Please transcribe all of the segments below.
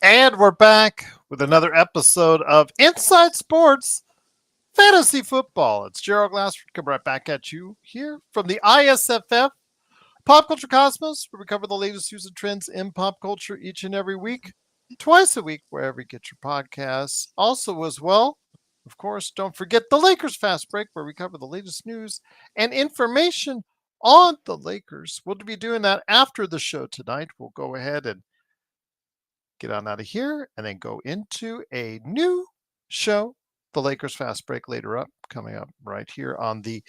And we're back with another episode of Inside Sports Fantasy Football. It's Gerald Glassford coming right back at you here from the ISFF Pop Culture Cosmos, where we cover the latest news and trends in pop culture each and every week, twice a week, wherever you get your podcasts. Also, as well, of course, don't forget the Lakers Fast Break, where we cover the latest news and information on the Lakers. We'll be doing that after the show tonight. We'll go ahead and get on out of here and then go into a new show, the Lakers Fast Break, later up, coming up right here on the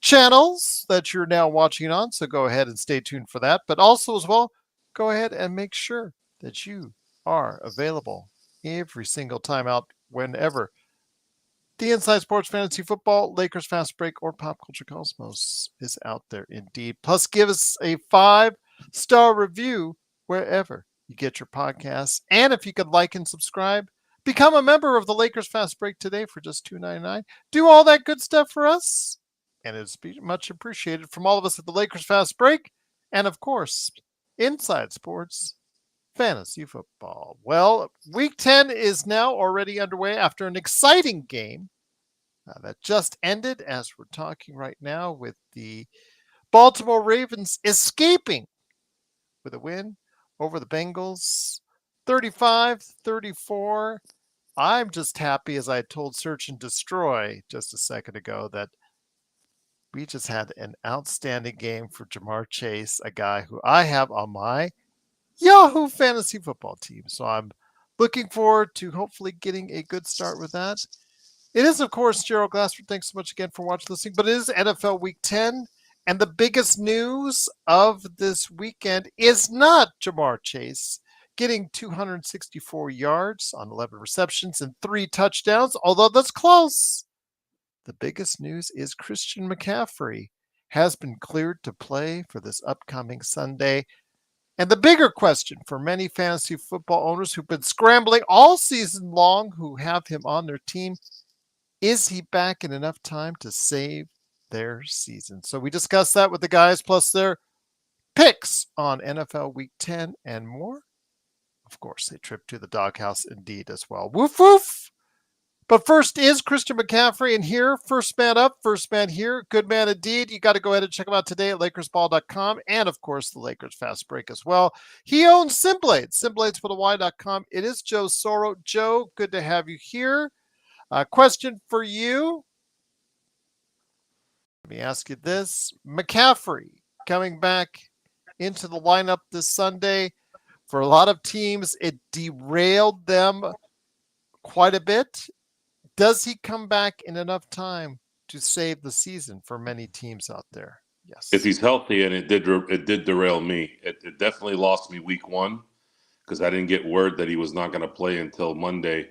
channels that you're now watching on. So go ahead and stay tuned for that. But also, as well, go ahead and make sure that you are available every single time out whenever the Inside Sports Fantasy Football, Lakers Fast Break, or Pop Culture Cosmos is out there indeed. Plus, give us a 5-star review wherever you get your podcasts. And if you could like and subscribe, become a member of the Lakers Fast Break today for just $2.99. Do all that good stuff for us, and it's much appreciated from all of us at the Lakers Fast Break, and of course, Inside Sports Fantasy Football. Well, Week 10 is now already underway after an exciting game that just ended as we're talking right now, with the Baltimore Ravens escaping with a win over the Bengals, 35-34. I'm just happy, as I told Search and Destroy just a second ago, that we just had an outstanding game for Jamar Chase, a guy who I have on my Yahoo Fantasy Football team. So I'm looking forward to hopefully getting a good start with that. It is, of course, Gerald Glassford. Thanks so much again for watching, listening. But it is NFL Week 10. And the biggest news of this weekend is not Jamar Chase getting 264 yards on 11 receptions and 3 touchdowns, although that's close. The biggest news is Christian McCaffrey has been cleared to play for this upcoming Sunday. And the bigger question for many fantasy football owners who've been scrambling all season long, who have him on their team, is he back in enough time to save their season? So we discussed that with the guys, plus their picks on NFL Week 10 and more. Of course, a trip to the doghouse indeed as well. Woof, woof. But first is Christian McCaffrey, and here, first man up, first man here, good man indeed. You got to go ahead and check him out today at LakersBall.com, and of course, the Lakers Fast Break as well. He owns SimBlades, SimBladesWithAY.com. It is Joe Soro. Joe, good to have you here. Question for you. Let me ask you this. McCaffrey coming back into the lineup this Sunday. For a lot of teams, it derailed them quite a bit. Does he come back in enough time to save the season for many teams out there? Yes. If he's healthy, and it did derail me. It definitely lost me week 1 because I didn't get word that he was not going to play until Monday,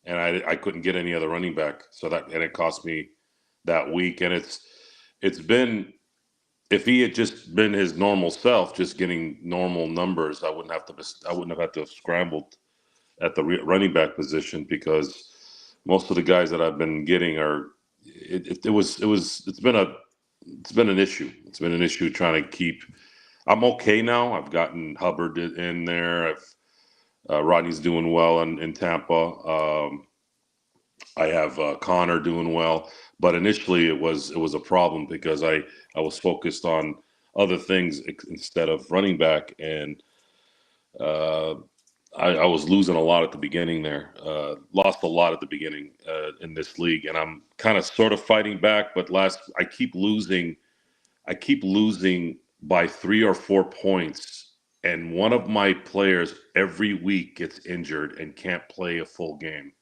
and I couldn't get any other running back. So it cost me that week. And it's been, if he had just been his normal self, just getting normal numbers, I wouldn't have to have scrambled at the running back position, because most of the guys that I've been getting are it's been an issue. It's been an issue trying to keep. I'm okay now. I've gotten Hubbard in there. Rodney's doing well in Tampa. I have Connor doing well, but initially it was a problem because I was focused on other things instead of running back, and I was losing a lot at the beginning there. Lost a lot at the beginning in this league, and I'm kind of sort of fighting back. But I keep losing by 3 or 4 points, and one of my players every week gets injured and can't play a full game,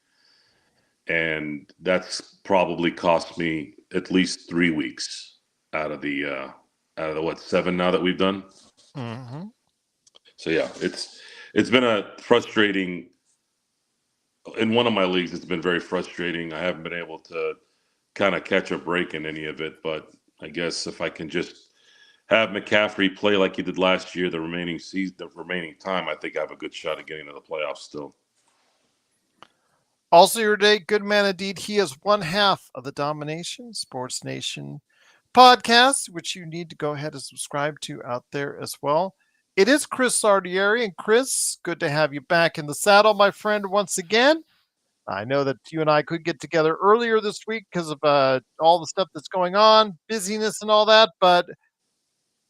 and that's probably cost me at least 3 weeks out of the 7 now that we've done. Mm-hmm. So yeah, it's been a frustrating. In one of my leagues, it's been very frustrating. I haven't been able to kind of catch a break in any of it, but I guess if I can just have McCaffrey play like he did last year, the remaining time, I think I have a good shot at getting to the playoffs still. Also your day, good man indeed. He is one half of the Domination Sports Nation podcast, which you need to go ahead and subscribe to out there as well. It is Chris Sardieri. And Chris, good to have you back in the saddle, my friend, once again. I know that you and I could get together earlier this week because of all the stuff that's going on, busyness and all that. But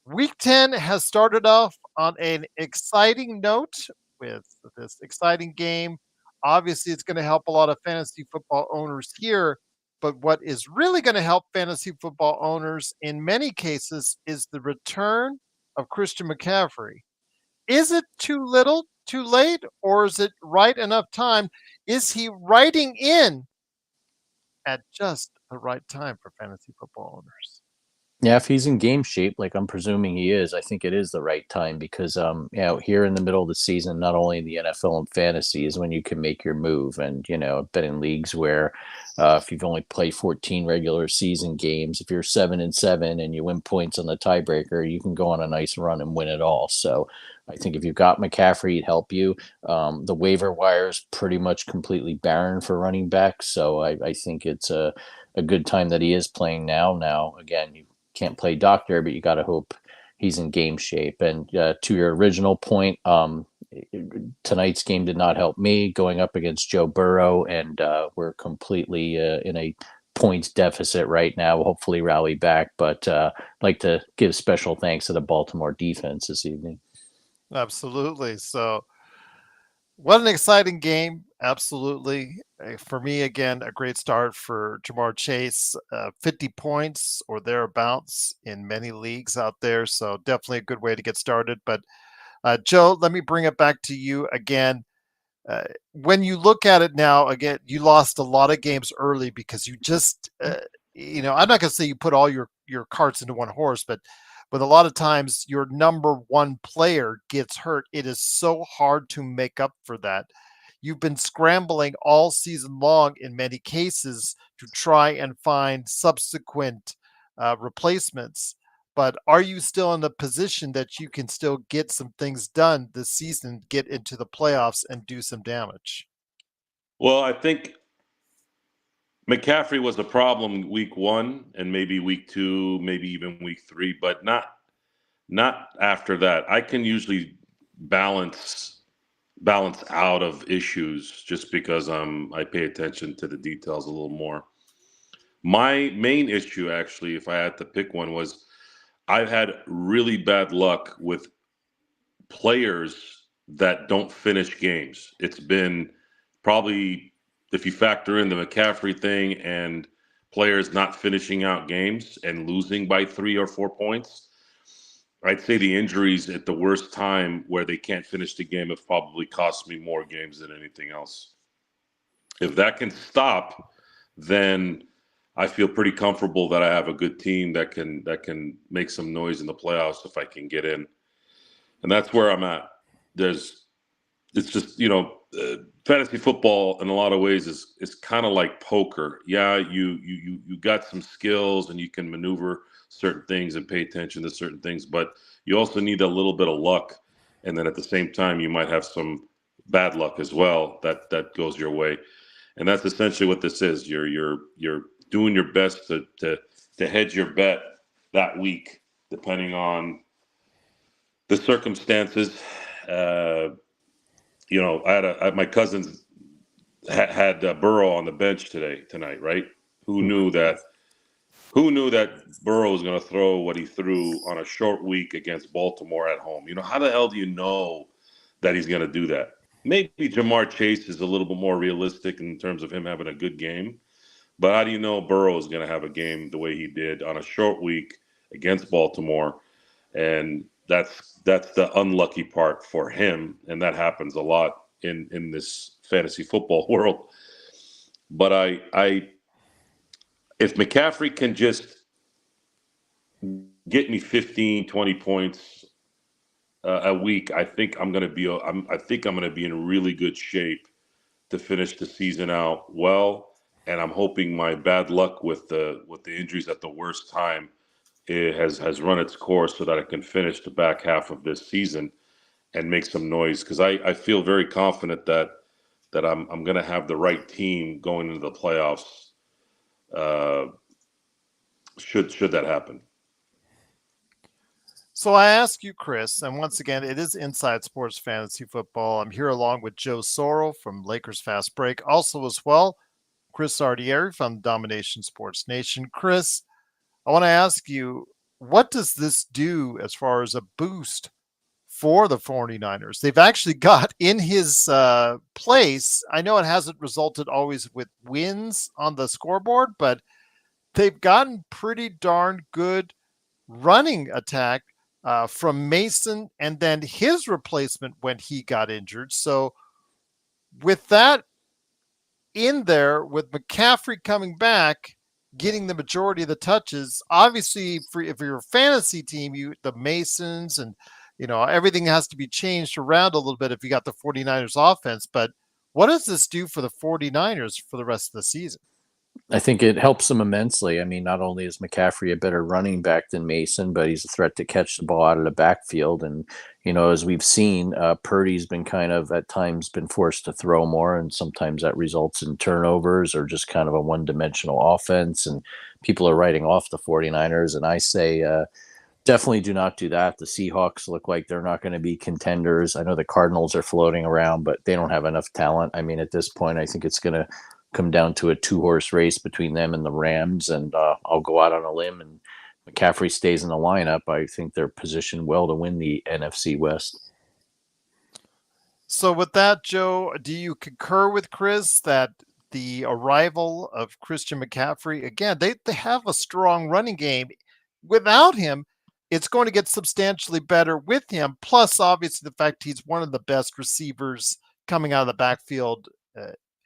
week 10 has started off on an exciting note with this exciting game. Obviously, it's going to help a lot of fantasy football owners here. But what is really going to help fantasy football owners in many cases is the return of Christian McCaffrey. Is it too little, too late, or is it right enough time? Is he writing in at just the right time for fantasy football owners? Yeah, if he's in game shape, like I'm presuming he is, I think it is the right time because, here in the middle of the season, not only in the NFL and fantasy is when you can make your move. And, I've been in leagues where if you've only played 14 regular season games, if you're 7-7 and you win points on the tiebreaker, you can go on a nice run and win it all. So I think if you've got McCaffrey, he'd help you. The waiver wire is pretty much completely barren for running backs. So I think it's a good time that he is playing now. Now, again, you can't play doctor, but you got to hope he's in game shape. And to your original point, tonight's game did not help me going up against Joe Burrow, and we're completely in a points deficit right now. Hopefully rally back, but I'd like to give special thanks to the Baltimore defense this evening. Absolutely. So, what an exciting game. Absolutely. For me, again, a great start for Jamar Chase. 50 points or thereabouts in many leagues out there. So, definitely a good way to get started. But, Joe, let me bring it back to you again. When you look at it now, again, you lost a lot of games early because you just, I'm not going to say you put all your carts into one horse, but a lot of times your number one player gets hurt. It is so hard to make up for that. You've been scrambling all season long in many cases to try and find subsequent replacements. But are you still in a position that you can still get some things done this season, get into the playoffs and do some damage? Well, I think McCaffrey was a problem week 1 and maybe week 2, maybe even week 3, but not after that. I can usually balance out of issues just because I pay attention to the details a little more. My main issue, actually, if I had to pick one, was I've had really bad luck with players that don't finish games. It's been probably, if you factor in the McCaffrey thing and players not finishing out games and losing by 3 or 4 points, I'd say the injuries at the worst time where they can't finish the game have probably cost me more games than anything else. If that can stop, then I feel pretty comfortable that I have a good team that can make some noise in the playoffs if I can get in. And that's where I'm at. It's just, fantasy football in a lot of ways is kind of like poker. Yeah, you got some skills and you can maneuver certain things and pay attention to certain things, but you also need a little bit of luck. And then at the same time, you might have some bad luck as well that goes your way. And that's essentially what this is. You're doing your best to hedge your bet that week, depending on the circumstances. My cousins had Burrow on the bench tonight, right? Who knew that Burrow was going to throw what he threw on a short week against Baltimore at home? How the hell do you know that he's going to do that? Maybe Jamar Chase is a little bit more realistic in terms of him having a good game. But how do you know Burrow is going to have a game the way he did on a short week against Baltimore? And that's the unlucky part for him, and that happens a lot in this fantasy football world. But if McCaffrey can just get me 15, 20 points a week, I think I'm going to be in really good shape to finish the season out well. And I'm hoping my bad luck with the injuries at the worst time has run its course so that I can finish the back half of this season and make some noise, because I feel very confident that I'm going to have the right team going into the playoffs. Should that happen? So I ask you, Chris, and once again, it is Inside Sports Fantasy Football. I'm here along with Joe Sorrell from Lakers Fast Break. Also as well, Chris Ardieri from Domination Sports Nation. Chris, I want to ask you, what does this do as far as a boost for the 49ers? They've actually got in his place. I know it hasn't resulted always with wins on the scoreboard, but they've gotten pretty darn good running attack from Mason and then his replacement when he got injured. So with that in there, with McCaffrey coming back, getting the majority of the touches, obviously if you're a fantasy team, the Masons and everything has to be changed around a little bit if you got the 49ers offense. But what does this do for the 49ers for the rest of the season? I think it helps them immensely. I mean, not only is McCaffrey a better running back than Mason, but he's a threat to catch the ball out of the backfield. And, as we've seen, Purdy's been kind of at times been forced to throw more, and sometimes that results in turnovers or just kind of a one-dimensional offense. And people are writing off the 49ers. And I say definitely do not do that. The Seahawks look like they're not going to be contenders. I know the Cardinals are floating around, but they don't have enough talent. I mean, at this point, I think it's going to come down to a 2-horse race between them and the Rams, and I'll go out on a limb and McCaffrey stays in the lineup. I think they're positioned well to win the NFC West. So with that, Joe, do you concur with Chris that the arrival of Christian McCaffrey, again, they have a strong running game. Without him, it's going to get substantially better with him. Plus, obviously, the fact he's one of the best receivers coming out of the backfield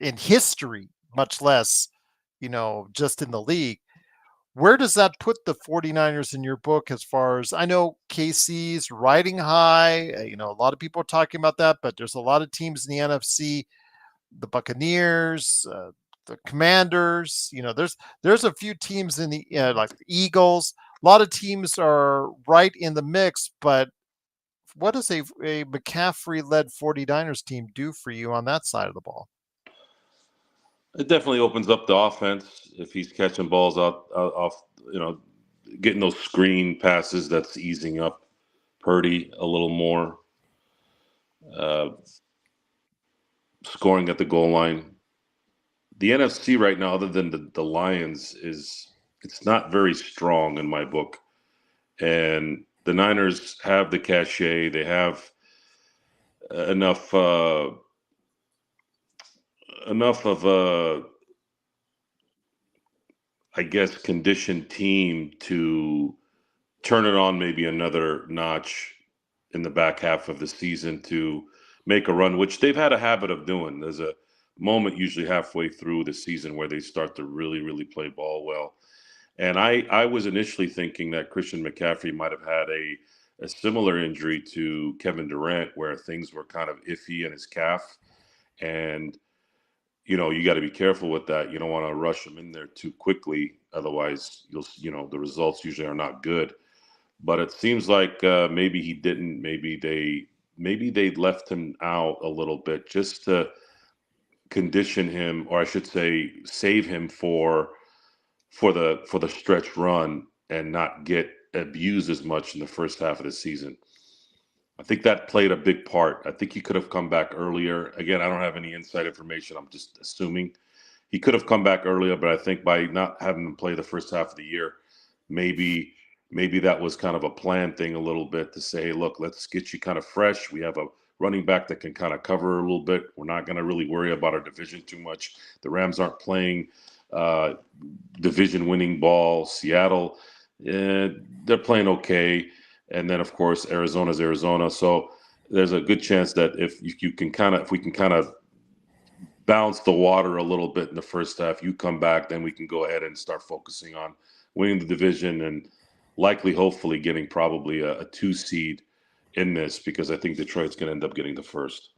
in history, much less, just in the league. Where does that put the 49ers in your book as far as I know? KC's riding high. A lot of people are talking about that, but there's a lot of teams in the NFC, the Buccaneers, the Commanders. There's a few teams in the like the Eagles. A lot of teams are right in the mix, but what does a McCaffrey-led 49ers team do for you on that side of the ball? It definitely opens up the offense if he's catching balls off, getting those screen passes. That's easing up Purdy a little more. Scoring at the goal line. The NFC right now, other than the Lions, it's not very strong in my book. And the Niners have the cachet. They have enough of a, I guess, conditioned team to turn it on maybe another notch in the back half of the season to make a run, which they've had a habit of doing. There's a moment usually halfway through the season where they start to really, really play ball well. And I was initially thinking that Christian McCaffrey might have had a similar injury to Kevin Durant, where things were kind of iffy in his calf. And you got to be careful with that. You don't want to rush him in there too quickly. Otherwise, the results usually are not good. But it seems like maybe he didn't. Maybe they left him out a little bit just to condition him, or I should say, save him for the stretch run and not get abused as much in the first half of the season. I think that played a big part. I think he could have come back earlier. Again, I don't have any inside information. I'm just assuming he could have come back earlier, but I think by not having him play the first half of the year, maybe that was kind of a planned thing a little bit to say, hey, look, let's get you kind of fresh. We have a running back that can kind of cover a little bit. We're not going to really worry about our division too much. The Rams aren't playing division winning ball. Seattle, they're playing okay. And then, of course, Arizona's Arizona. So there's a good chance that if we can kind of bounce the water a little bit in the first half, you come back, then we can go ahead and start focusing on winning the division and likely, hopefully, getting probably a 2 seed in this, because I think Detroit's going to end up getting the first.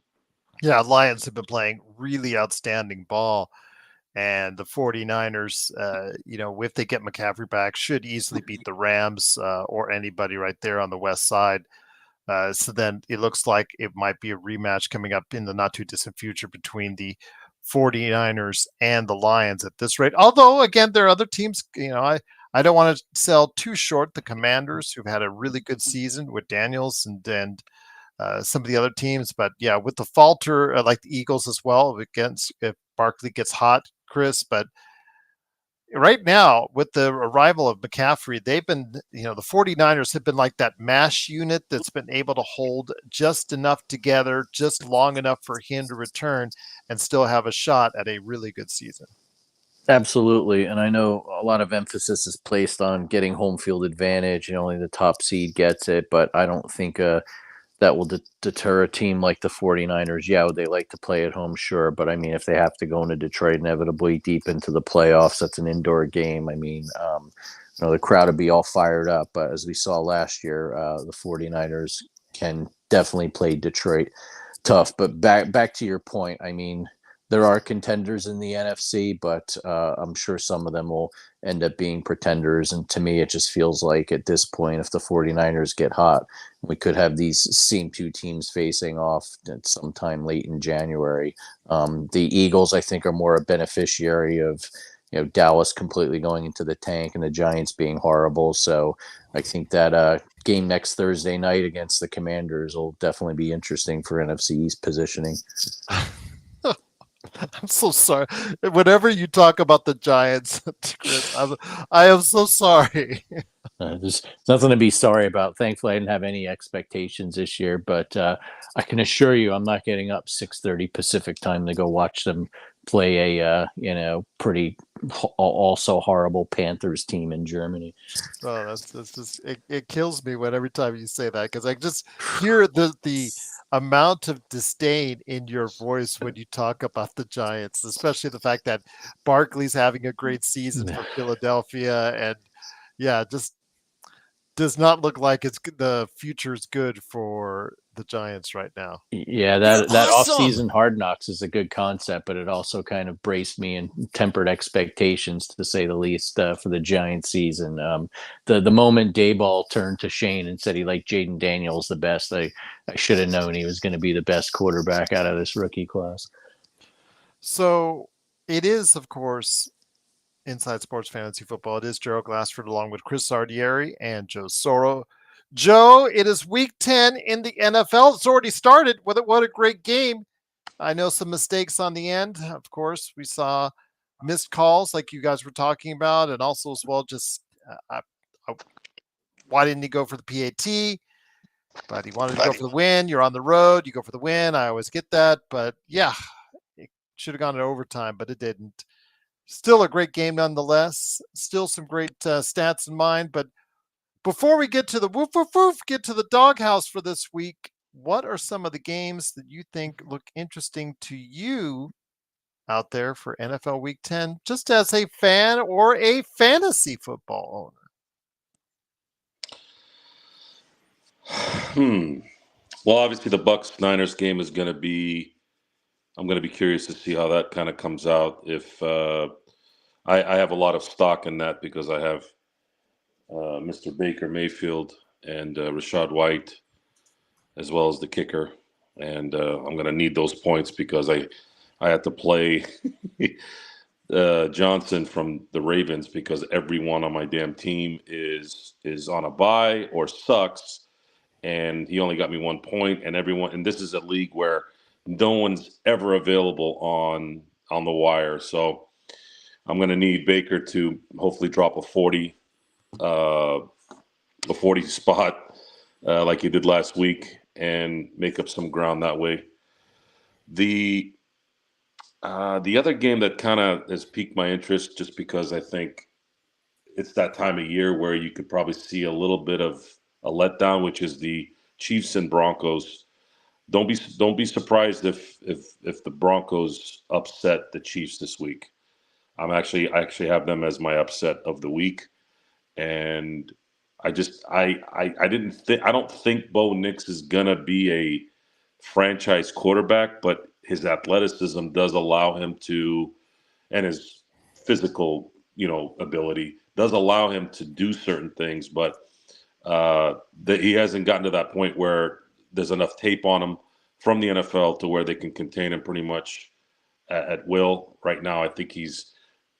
Yeah, Lions have been playing really outstanding ball. And the 49ers, if they get McCaffrey back, should easily beat the Rams or anybody right there on the west side. So then it looks like it might be a rematch coming up in the not too distant future between the 49ers and the Lions at this rate. Although, again, there are other teams, I don't want to sell too short the Commanders, who've had a really good season with Daniels and some of the other teams. But yeah, with the falter, like the Eagles as well, if Barkley gets hot, Chris. But right now, with the arrival of McCaffrey, they've been, the 49ers have been like that MASH unit that's been able to hold just enough together, just long enough for him to return and still have a shot at a really good season. Absolutely. And I know a lot of emphasis is placed on getting home field advantage and only the top seed gets it, but I don't think that will deter a team like the 49ers. Yeah, would they like to play at home? Sure. But I mean, if they have to go into Detroit inevitably deep into the playoffs, that's an indoor game. I mean, the crowd would be all fired up. But as we saw last year, the 49ers can definitely play Detroit tough. But back to your point, I mean, there are contenders in the NFC, but I'm sure some of them will end up being pretenders. And to me, it just feels like at this point, if the 49ers get hot, we could have these same two teams facing off at sometime late in January. The Eagles, I think, are more a beneficiary of Dallas completely going into the tank and the Giants being horrible. So I think that game next Thursday night against the Commanders will definitely be interesting for NFC East positioning. I'm so sorry. Whenever you talk about the Giants, Chris, I am so sorry. There's nothing to be sorry about. Thankfully, I didn't have any expectations this year, but I can assure you, I'm not getting up 6:30 Pacific time to go watch them play a pretty also horrible Panthers team in Germany. Oh, that's just it kills me when every time you say that, because I just hear the amount of disdain in your voice when you talk about the Giants, especially the fact that Barkley's having a great season for Philadelphia, and yeah, just does not look like the future's good for the Giants right now. Yeah, that off-season Hard Knocks is a good concept, but it also kind of braced me and tempered expectations, to say the least, for the Giants season. The moment Dayball turned to Shane and said he liked Jaden Daniels the best, I should have known he was going to be the best quarterback out of this rookie class. So it is, of course, Inside Sports Fantasy Football. It is Gerald Glassford along with Chris Sardieri and Joe Soro. Joe, it is week 10 in the NFL. It's already started. What a great game. I know some mistakes on the end. Of course, we saw missed calls like you guys were talking about, and also as well just why didn't he go for the PAT? But he wanted to go for the win. You're on the road. You go for the win. I always get that. But yeah, it should have gone to overtime, but it didn't. Still a great game nonetheless. Still some great stats in mind. But before we get to the get to the doghouse for this week, what are some of the games that you think look interesting to you out there for NFL Week 10, just as a fan or a fantasy football owner? Well, obviously the Bucs Niners game is going to be. I'm going to be curious to see how that kind of comes out. If I have a lot of stock in that because I have Mr. Baker Mayfield and Rashad White, as well as the kicker, and I'm going to need those points because I had to play Johnson from the Ravens because everyone on my damn team is on a bye or sucks, and he only got me 1 point, and this is a league where no one's ever available on the wire, so I'm going to need Baker to hopefully drop a 40 spot like he did last week and make up some ground that way. The other game that kind of has piqued my interest just because I think it's that time of year where you could probably see a little bit of a letdown, which is the Chiefs and Broncos. Don't be surprised if the Broncos upset the Chiefs this week. I actually have them as my upset of the week, and I don't think Bo Nix is gonna be a franchise quarterback, but his athleticism does allow him to, and his physical ability does allow him to do certain things, but that he hasn't gotten to that point where there's enough tape on him from the NFL to where they can contain him pretty much at will. Right now, I think he's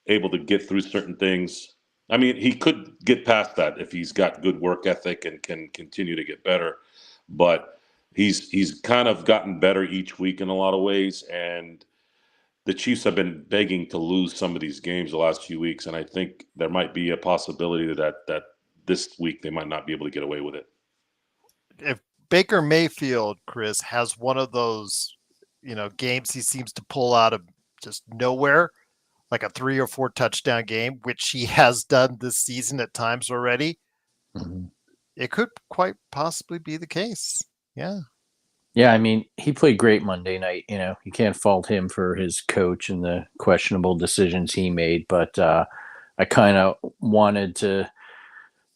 able to get through certain things I mean, he could get past that if he's got good work ethic and can continue to get better. But he's kind of gotten better each week in a lot of ways, and the Chiefs have been begging to lose some of these games the last few weeks, and I think there might be a possibility that this week they might not be able to get away with it. If Baker Mayfield, Chris, has one of those, games he seems to pull out of just nowhere, like a 3 or 4 touchdown game, which he has done this season at times already, it could quite possibly be the case. Yeah. Yeah, I mean, he played great Monday night. You can't fault him for his coach and the questionable decisions he made. But I kind of wanted to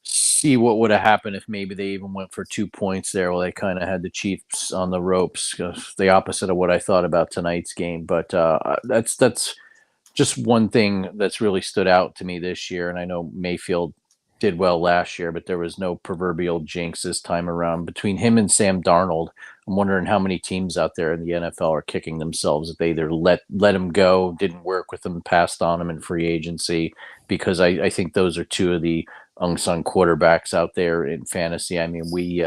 see what would have happened if maybe they even went for 2 points there. Well, they kind of had the Chiefs on the ropes, the opposite of what I thought about tonight's game. But that's just one thing that's really stood out to me this year. And I know Mayfield did well last year, but there was no proverbial jinx this time around. Between him and Sam Darnold, I'm wondering how many teams out there in the NFL are kicking themselves if they either let him go, didn't work with him, passed on him in free agency, because I think those are two of the unsung quarterbacks out there in fantasy. I mean, we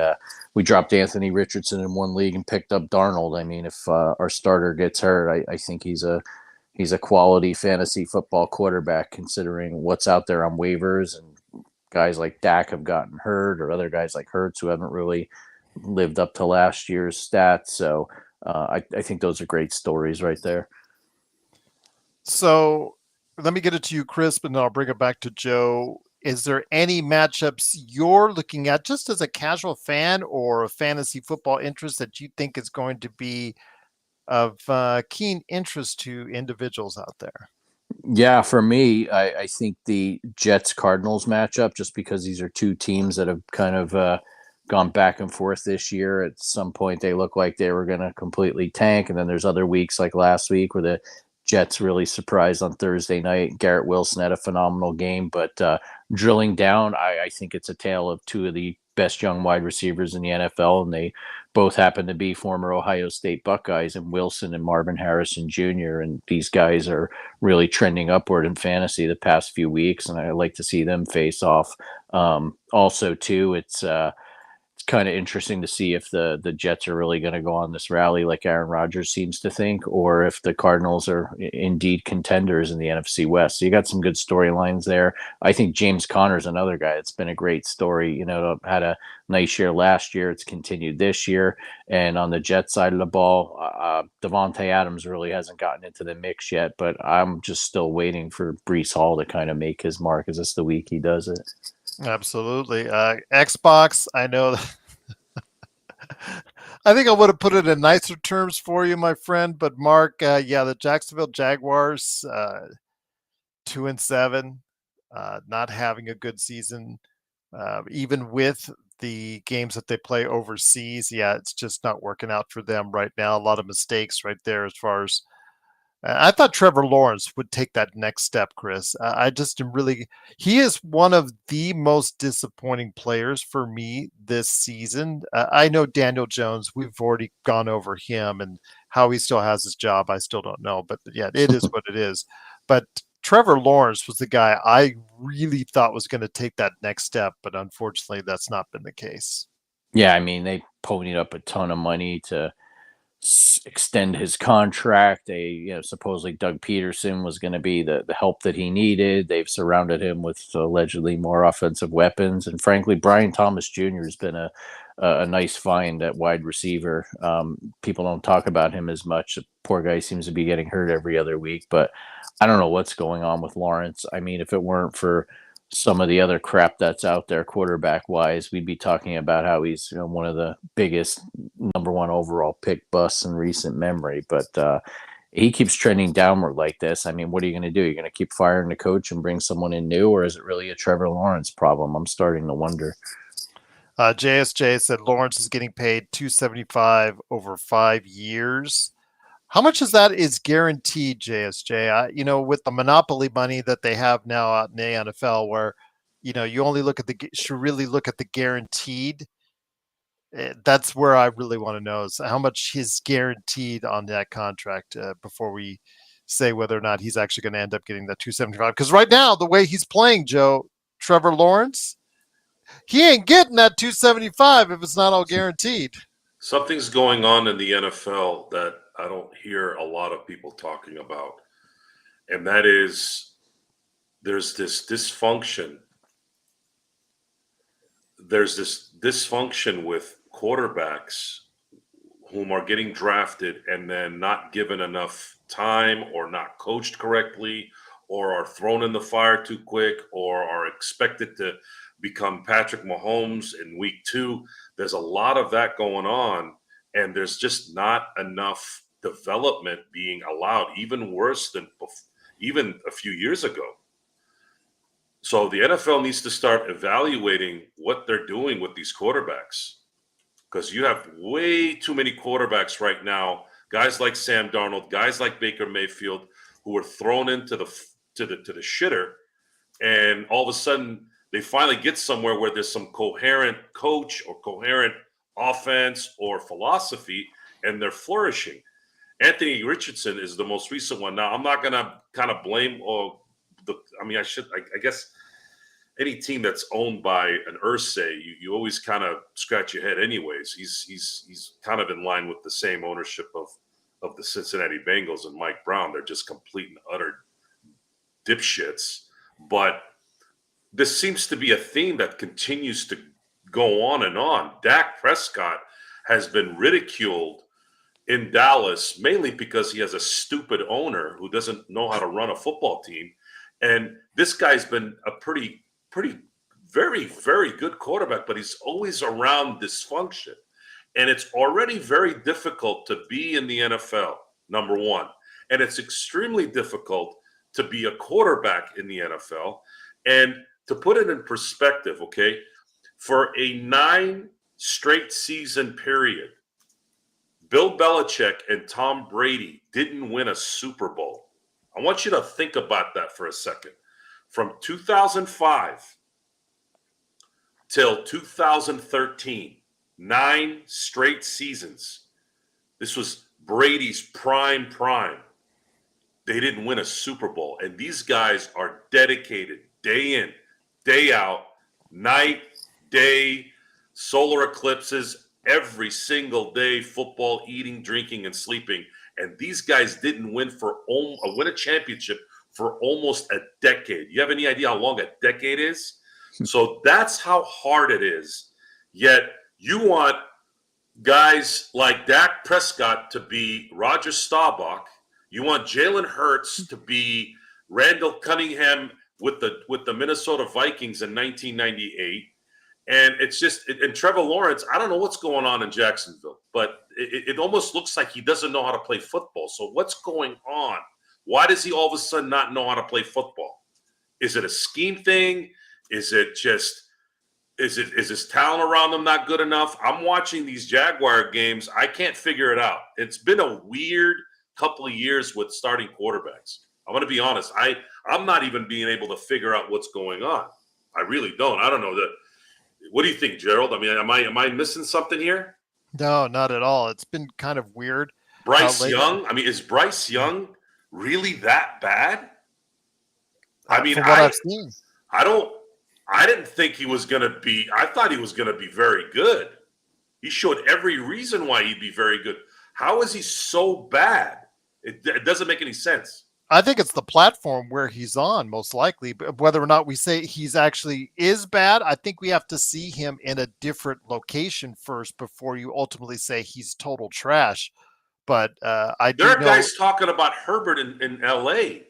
dropped Anthony Richardson in one league and picked up Darnold. I mean, if our starter gets hurt, I think he's a quality fantasy football quarterback, considering what's out there on waivers, and guys like Dak have gotten hurt, or other guys like Hurts who haven't really lived up to last year's stats. So I think those are great stories right there. So let me get it to you, Chris, but then I'll bring it back to Joe. Is there any matchups you're looking at just as a casual fan or a fantasy football interest that you think is going to be of keen interest to individuals out there? Yeah, for me, I think the Jets-Cardinals matchup, just because these are two teams that have kind of gone back and forth this year. At some point, they look like they were going to completely tank, and then there's other weeks like last week where the Jets really surprised on Thursday night. Garrett Wilson had a phenomenal game, but drilling down, I think it's a tale of two of the best young wide receivers in the NFL, and they both happen to be former Ohio State Buckeyes, and Wilson and Marvin Harrison Jr., and these guys are really trending upward in fantasy the past few weeks, and I like to see them face off. Also, too, it's kind of interesting to see if the Jets are really going to go on this rally like Aaron Rodgers seems to think, or if the Cardinals are indeed contenders in the NFC West. So you got some good storylines there. I think James Conner's another guy. It's been a great story. Had a nice year last year. It's continued this year. And on the Jets side of the ball, Devontae Adams really hasn't gotten into the mix yet, but I'm just still waiting for Breece Hall to kind of make his mark. Is this the week he does it? Absolutely. Xbox, I know. I think I would have put it in nicer terms for you, my friend. But Mark, the Jacksonville Jaguars, 2-7, not having a good season, even with the games that they play overseas. Yeah, it's just not working out for them right now. A lot of mistakes right there as far as. I thought Trevor Lawrence would take that next step, Chris. I just am he is one of the most disappointing players for me this season. I know Daniel Jones, we've already gone over him and how he still has his job. I still don't know, but yeah, it is what it is. But Trevor Lawrence was the guy I really thought was going to take that next step, but unfortunately that's not been the case. Yeah, I mean, they ponied up a ton of money to extend his contract. They, supposedly Doug Peterson was going to be the help that he needed. They've surrounded him with allegedly more offensive weapons, and frankly, Brian Thomas Jr. has been a nice find at wide receiver. People don't talk about him as much. The poor guy seems to be getting hurt every other week, but I don't know what's going on with Lawrence. I mean, if it weren't for some of the other crap that's out there quarterback wise, we'd be talking about how he's one of the biggest number one overall pick busts in recent memory. But he keeps trending downward like this. I mean, what are you going to do? You're going to keep firing the coach and bring someone in new, or is it really a Trevor Lawrence problem? I'm starting to wonder. JSJ said Lawrence is getting paid $275 over 5 years. How much of that is guaranteed, JSJ? With the monopoly money that they have now out in the NFL, where you only should really look at the guaranteed. That's where I really want to know is how much is guaranteed on that contract before we say whether or not he's actually going to end up getting that $275. Because right now, the way he's playing, Joe, Trevor Lawrence, he ain't getting that 275 if it's not all guaranteed. Something's going on in the NFL that I don't hear a lot of people talking about. And that is there's this dysfunction. There's this dysfunction with quarterbacks whom are getting drafted and then not given enough time or not coached correctly or are thrown in the fire too quick or are expected to become Patrick Mahomes in week 2. There's a lot of that going on, and there's just not enough development being allowed, even worse than even a few years ago. So the NFL needs to start evaluating what they're doing with these quarterbacks, because you have way too many quarterbacks right now, guys like Sam Darnold, guys like Baker Mayfield, who are thrown into the shitter, and all of a sudden they finally get somewhere where there's some coherent coach or coherent offense or philosophy, and they're flourishing. Anthony Richardson is the most recent one. Now, I'm not going to kind of blame I guess any team that's owned by an Irsay, you always kind of scratch your head anyways. He's kind of in line with the same ownership of the Cincinnati Bengals and Mike Brown. They're just complete and utter dipshits. But this seems to be a theme that continues to go on and on. Dak Prescott has been ridiculed in Dallas, mainly because he has a stupid owner who doesn't know how to run a football team. And this guy's been a pretty, very, very good quarterback, but he's always around dysfunction. And it's already very difficult to be in the NFL, number one. And it's extremely difficult to be a quarterback in the NFL. And to put it in perspective, okay, for a 9 straight season period, Bill Belichick and Tom Brady didn't win a Super Bowl. I want you to think about that for a second. From 2005 till 2013, 9 straight seasons. This was Brady's prime. They didn't win a Super Bowl. And these guys are dedicated day in, day out, night, day, solar eclipses, every single day, football, eating, drinking, and sleeping. And these guys didn't win a championship for almost a decade. You have any idea how long a decade is? So that's how hard it is. Yet you want guys like Dak Prescott to be Roger Staubach. You want Jalen Hurts to be Randall Cunningham with the Minnesota Vikings in 1998. And it's just, and Trevor Lawrence, I don't know what's going on in Jacksonville, but it almost looks like he doesn't know how to play football. So what's going on? Why does he all of a sudden not know how to play football? Is it a scheme thing? Is his talent around them not good enough? I'm watching these Jaguar games. I can't figure it out. It's been a weird couple of years with starting quarterbacks. I'm going to be honest. I'm not even being able to figure out what's going on. I really don't. I don't know that. What do you think, Gerald? I mean, am I missing something here? No, not at all. It's been kind of weird. Bryce Young? I mean, is Bryce Young really that bad? I mean, from what I've seen. I didn't think he was going to be – I thought he was going to be very good. He showed every reason why he'd be very good. How is he so bad? It doesn't make any sense. I think it's the platform where he's on, most likely. But whether or not we say he's actually is bad, I think we have to see him in a different location first before you ultimately say he's total trash. But there are guys talking about Herbert in L.A.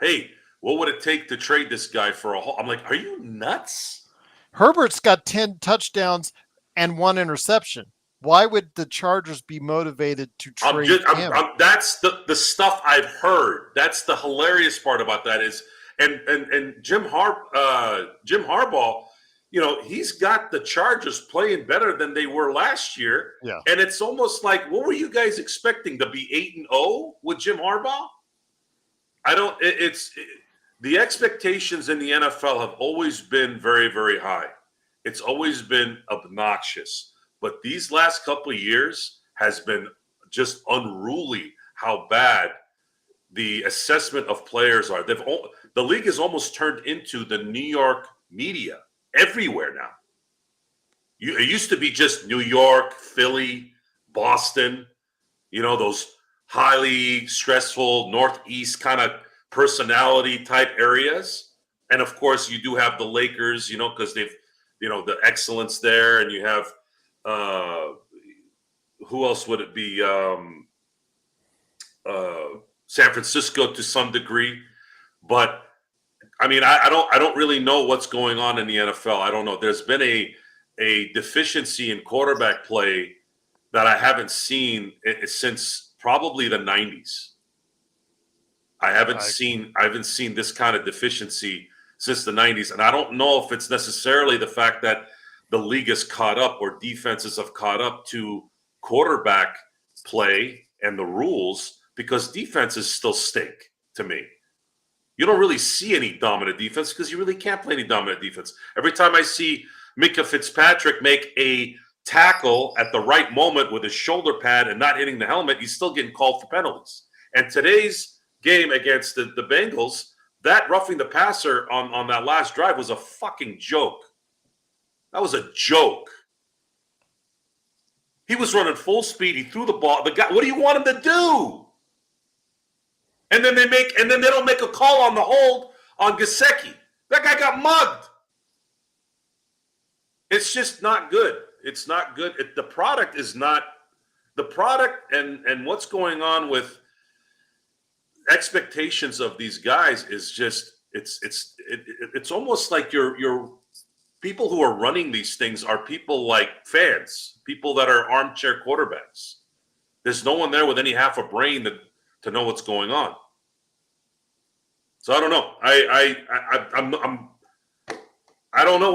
Hey, what would it take to trade this guy for a whole? I'm like, are you nuts? Herbert's got 10 touchdowns and 1 interception. Why would the Chargers be motivated to trade him? That's the stuff I've heard. That's the hilarious part about that is, and Jim Harbaugh, you know, he's got the Chargers playing better than they were last year. Yeah. And it's almost like, what were you guys expecting, to be 8-0 with Jim Harbaugh? The expectations in the NFL have always been very, very high. It's always been obnoxious. But these last couple of years has been just unruly how bad the assessment of players are. The league has almost turned into the New York media everywhere now. It used to be just New York, Philly, Boston, those highly stressful Northeast kind of personality type areas. And of course, you do have the Lakers, because they've, the excellence there. And you have, who else would it be? San Francisco to some degree. But I mean, I don't really know what's going on in the NFL. I don't know. There's been a deficiency in quarterback play that I haven't seen since probably the 90s. I haven't seen this kind of deficiency since the 90s. And I don't know if it's necessarily the fact that the league is caught up or defenses have caught up to quarterback play and the rules, because defenses still stink to me. You don't really see any dominant defense because you really can't play any dominant defense. Every time I see Micah Fitzpatrick make a tackle at the right moment with his shoulder pad and not hitting the helmet, he's still getting called for penalties. And today's game against the Bengals, that roughing the passer on that last drive was a fucking joke. That was a joke. He was running full speed. He threw the ball. The guy, what do you want him to do? And then they don't make a call on the hold on Gesicki. That guy got mugged. It's just not good. It's not good. The product is not the product, and what's going on with expectations of these guys is just it's almost like your people who are running these things are people like fans, people that are armchair quarterbacks. There's no one there with any half a brain to know what's going on. So I don't know. I don't know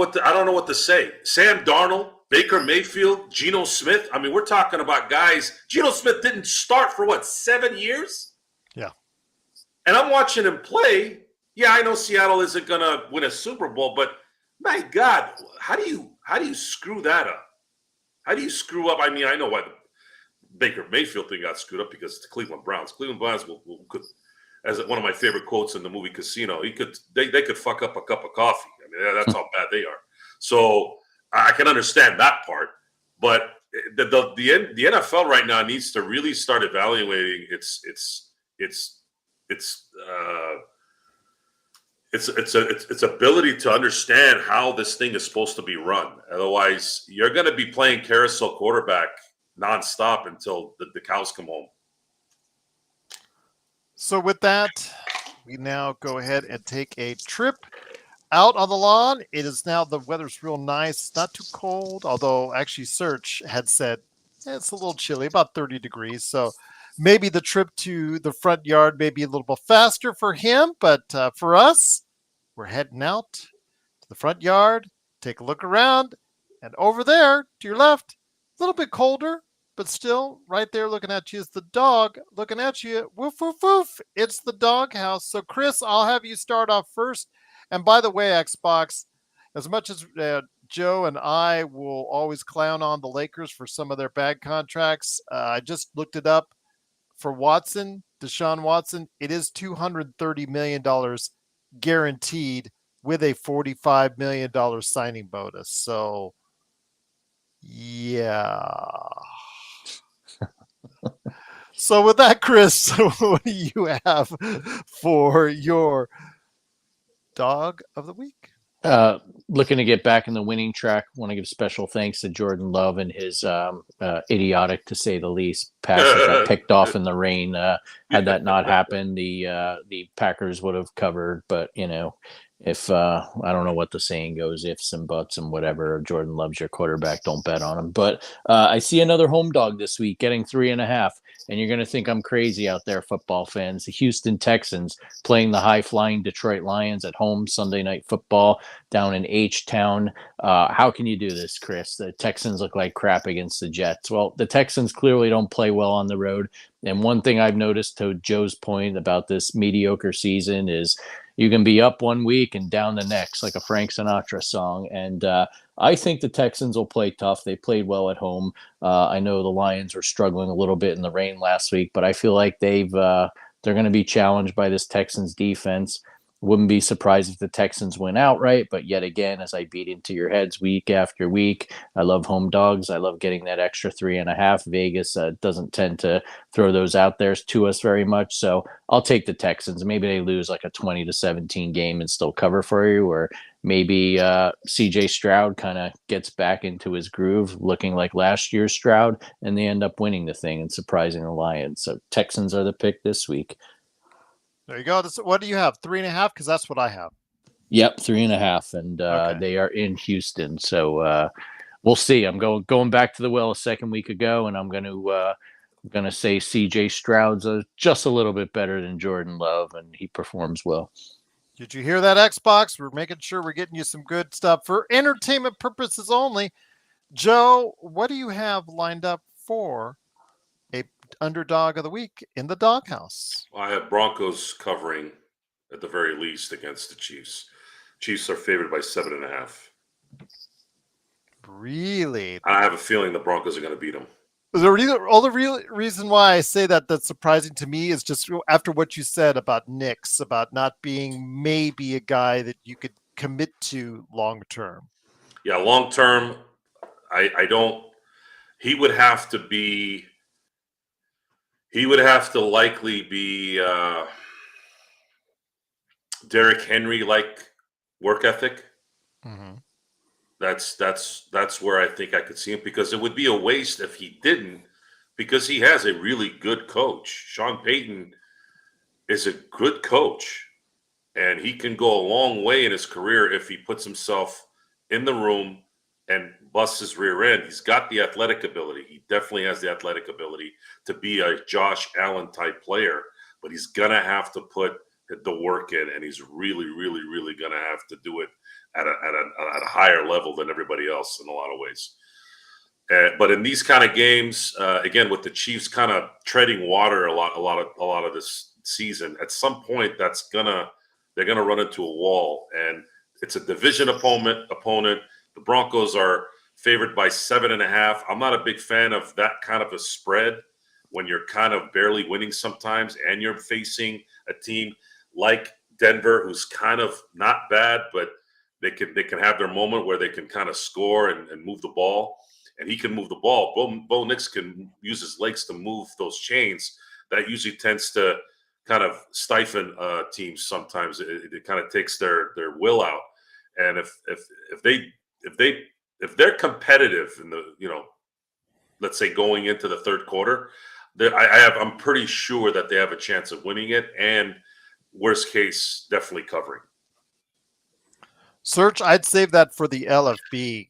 what to say. Sam Darnold, Baker Mayfield, Geno Smith. I mean, we're talking about guys. Geno Smith didn't start for 7 years? Yeah. And I'm watching him play. Yeah, I know Seattle isn't gonna win a Super Bowl, but my God, how do you screw that up? How do you screw up? I mean, I know why the Baker Mayfield thing got screwed up, because it's the Cleveland Browns. Cleveland Browns could, as one of my favorite quotes in the movie Casino, they could fuck up a cup of coffee. I mean, that's how bad they are. So I can understand that part, but the NFL right now needs to really start evaluating its ability to understand how this thing is supposed to be run. Otherwise, you're going to be playing carousel quarterback nonstop until the cows come home. So with that, we now go ahead and take a trip out on the lawn. It is now, the weather's real nice. It's not too cold, although actually Search had said it's a little chilly, about 30 degrees. So maybe the trip to the front yard may be a little bit faster for him, but for us, we're heading out to the front yard, take a look around, and over there to your left, a little bit colder, but still right there looking at you is the dog looking at you. Woof, woof, woof. It's the doghouse. So, Chris, I'll have you start off first. And by the way, Xbox, as much as Joe and I will always clown on the Lakers for some of their bad contracts, I just looked it up. For Watson, Deshaun Watson, it is $230 million guaranteed with a $45 million signing bonus. So, yeah. So with that, Chris, what do you have for your dog of the week? Looking to get back in the winning track. Want to give special thanks to Jordan Love and his idiotic, to say the least, pass that got picked off in the rain. Had that not happened, the Packers would have covered. But if I don't know what the saying goes, ifs and buts and whatever. Jordan Love's your quarterback, don't bet on him. But I see another home dog this week getting 3.5. And you're going to think I'm crazy out there, football fans. The Houston Texans playing the high-flying Detroit Lions at home, Sunday Night Football down in H-Town. How can you do this, Chris? The Texans look like crap against the Jets. Well, the Texans clearly don't play well on the road. And one thing I've noticed, to Joe's point about this mediocre season, is you can be up one week and down the next, like a Frank Sinatra song. And I think the Texans will play tough. They played well at home. I know the Lions were struggling a little bit in the rain last week, but I feel like they're going to be challenged by this Texans defense. Wouldn't be surprised if the Texans win outright, but yet again, as I beat into your heads week after week, I love home dogs. I love getting that extra 3.5. Vegas doesn't tend to throw those out there to us very much, so I'll take the Texans. Maybe they lose like a 20-17 game and still cover for you, or maybe CJ Stroud kind of gets back into his groove, looking like last year's Stroud, and they end up winning the thing and surprising the Lions. So Texans are the pick this week. There you go. What do you have? 3.5? Because that's what I have. Yep, 3.5, and Okay. they are in Houston. So we'll see. I'm going back to the well a second week ago, and I'm gonna say CJ Stroud's just a little bit better than Jordan Love, and he performs well. Did you hear that, Xbox? We're making sure we're getting you some good stuff for entertainment purposes only. Joe, what do you have lined up for a underdog of the week in the doghouse? I have Broncos covering at the very least against the Chiefs. Chiefs are favored by 7.5. Really? I have a feeling the Broncos are going to beat them. The real reason why I say that's surprising to me is just after what you said about Knicks, about not being maybe a guy that you could commit to long term. Yeah, long term, I don't. He would have to be. He would have to likely be Derrick Henry-like work ethic. Mm-hmm. That's where I think I could see him, because it would be a waste if he didn't, because he has a really good coach. Sean Payton is a good coach, and he can go a long way in his career if he puts himself in the room and busts his rear end. He's got the athletic ability. He definitely has the athletic ability to be a Josh Allen type player, but he's gonna have to put the work in, and he's really, really, really gonna have to do it at a higher level than everybody else in a lot of ways. But in these kind of games, again, with the Chiefs kind of treading water a lot of this season, at some point they're gonna run into a wall, and it's a division opponent. The Broncos are favored by 7.5. I'm not a big fan of that kind of a spread when you're kind of barely winning sometimes, and you're facing a team like Denver, who's kind of not bad, but they can have their moment where they can kind of score and move the ball. And he can move the ball. Bo Nix can use his legs to move those chains. That usually tends to kind of stifle teams sometimes. It kind of takes their will out. And if they're competitive in the, let's say going into the third quarter, I'm pretty sure that they have a chance of winning it, and worst case, definitely covering. Search, I'd save that for the LFB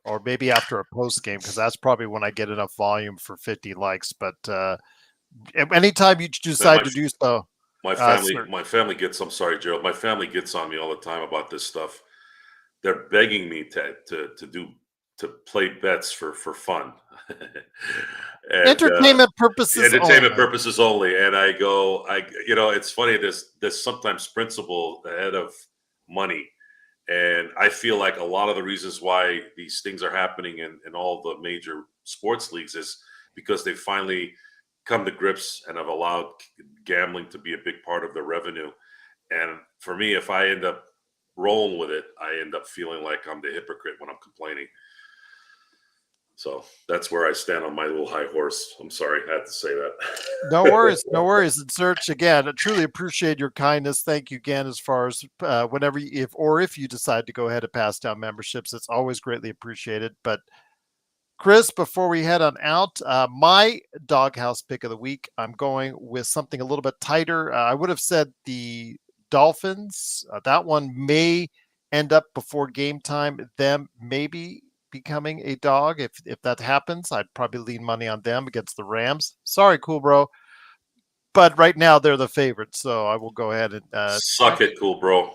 or maybe after a post game, because that's probably when I get enough volume for 50 likes. But anytime you decide to do so, my family gets. I'm sorry, Gerald. My family gets on me all the time about this stuff. They're begging me to play bets for fun. And, entertainment purposes. Purposes only. And I go, it's funny. There's sometimes principle ahead of money. And I feel like a lot of the reasons why these things are happening in all the major sports leagues is because they finally come to grips and have allowed gambling to be a big part of their revenue. And for me, if I end up rolling with it, I end up feeling like I'm the hypocrite when I'm complaining. So that's where I stand on my little high horse. I'm sorry, I had to say that. No worries. And Search, again, I truly appreciate your kindness. Thank you again. As far as whenever, if you decide to go ahead and pass down memberships, it's always greatly appreciated. But Chris, before we head on out, my doghouse pick of the week, I'm going with something a little bit tighter. I would have said the Dolphins. That one may end up before game time, them maybe becoming a dog. If that happens, I'd probably lean money on them against the Rams. Sorry, cool bro, but right now they're the favorite, so I will go ahead and suck it, cool bro.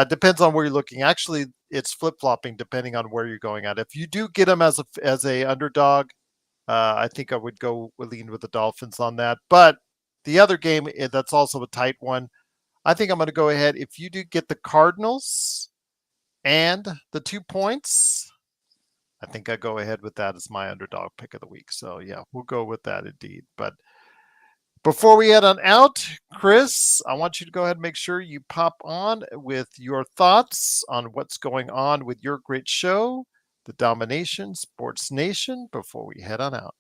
Depends on where you're looking. Actually, it's flip-flopping depending on where you're going at. If you do get them as a underdog, I think I would lean with the Dolphins on that. But the other game that's also a tight one, I think I'm going to go ahead. If you do get the Cardinals and the 2 points, I think I go ahead with that as my underdog pick of the week. So yeah, we'll go with that indeed. But Before we head on out, Chris, I want you to go ahead and make sure you pop on with your thoughts on what's going on with your great show, The Domination Sports Nation, before we head on out.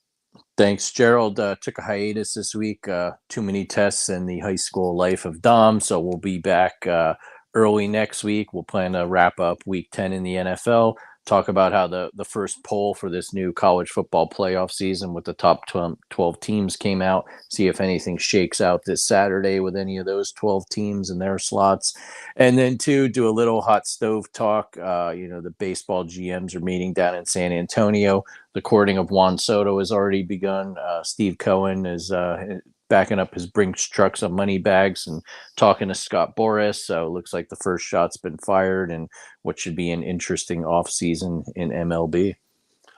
Thanks, Gerald. Took a hiatus this week. Too many tests in the high school life of Dom, so we'll be back early next week. We'll plan to wrap up Week 10 in the NFL. Talk about how the first poll for this new college football playoff season with the top 12 teams came out. See if anything shakes out this Saturday with any of those 12 teams and their slots. And then, two, do a little hot stove talk. The baseball GMs are meeting down in San Antonio. The courting of Juan Soto has already begun. Steve Cohen is backing up his Brinks trucks of money bags and talking to Scott Boras. So it looks like the first shot's been fired and what should be an interesting offseason in MLB.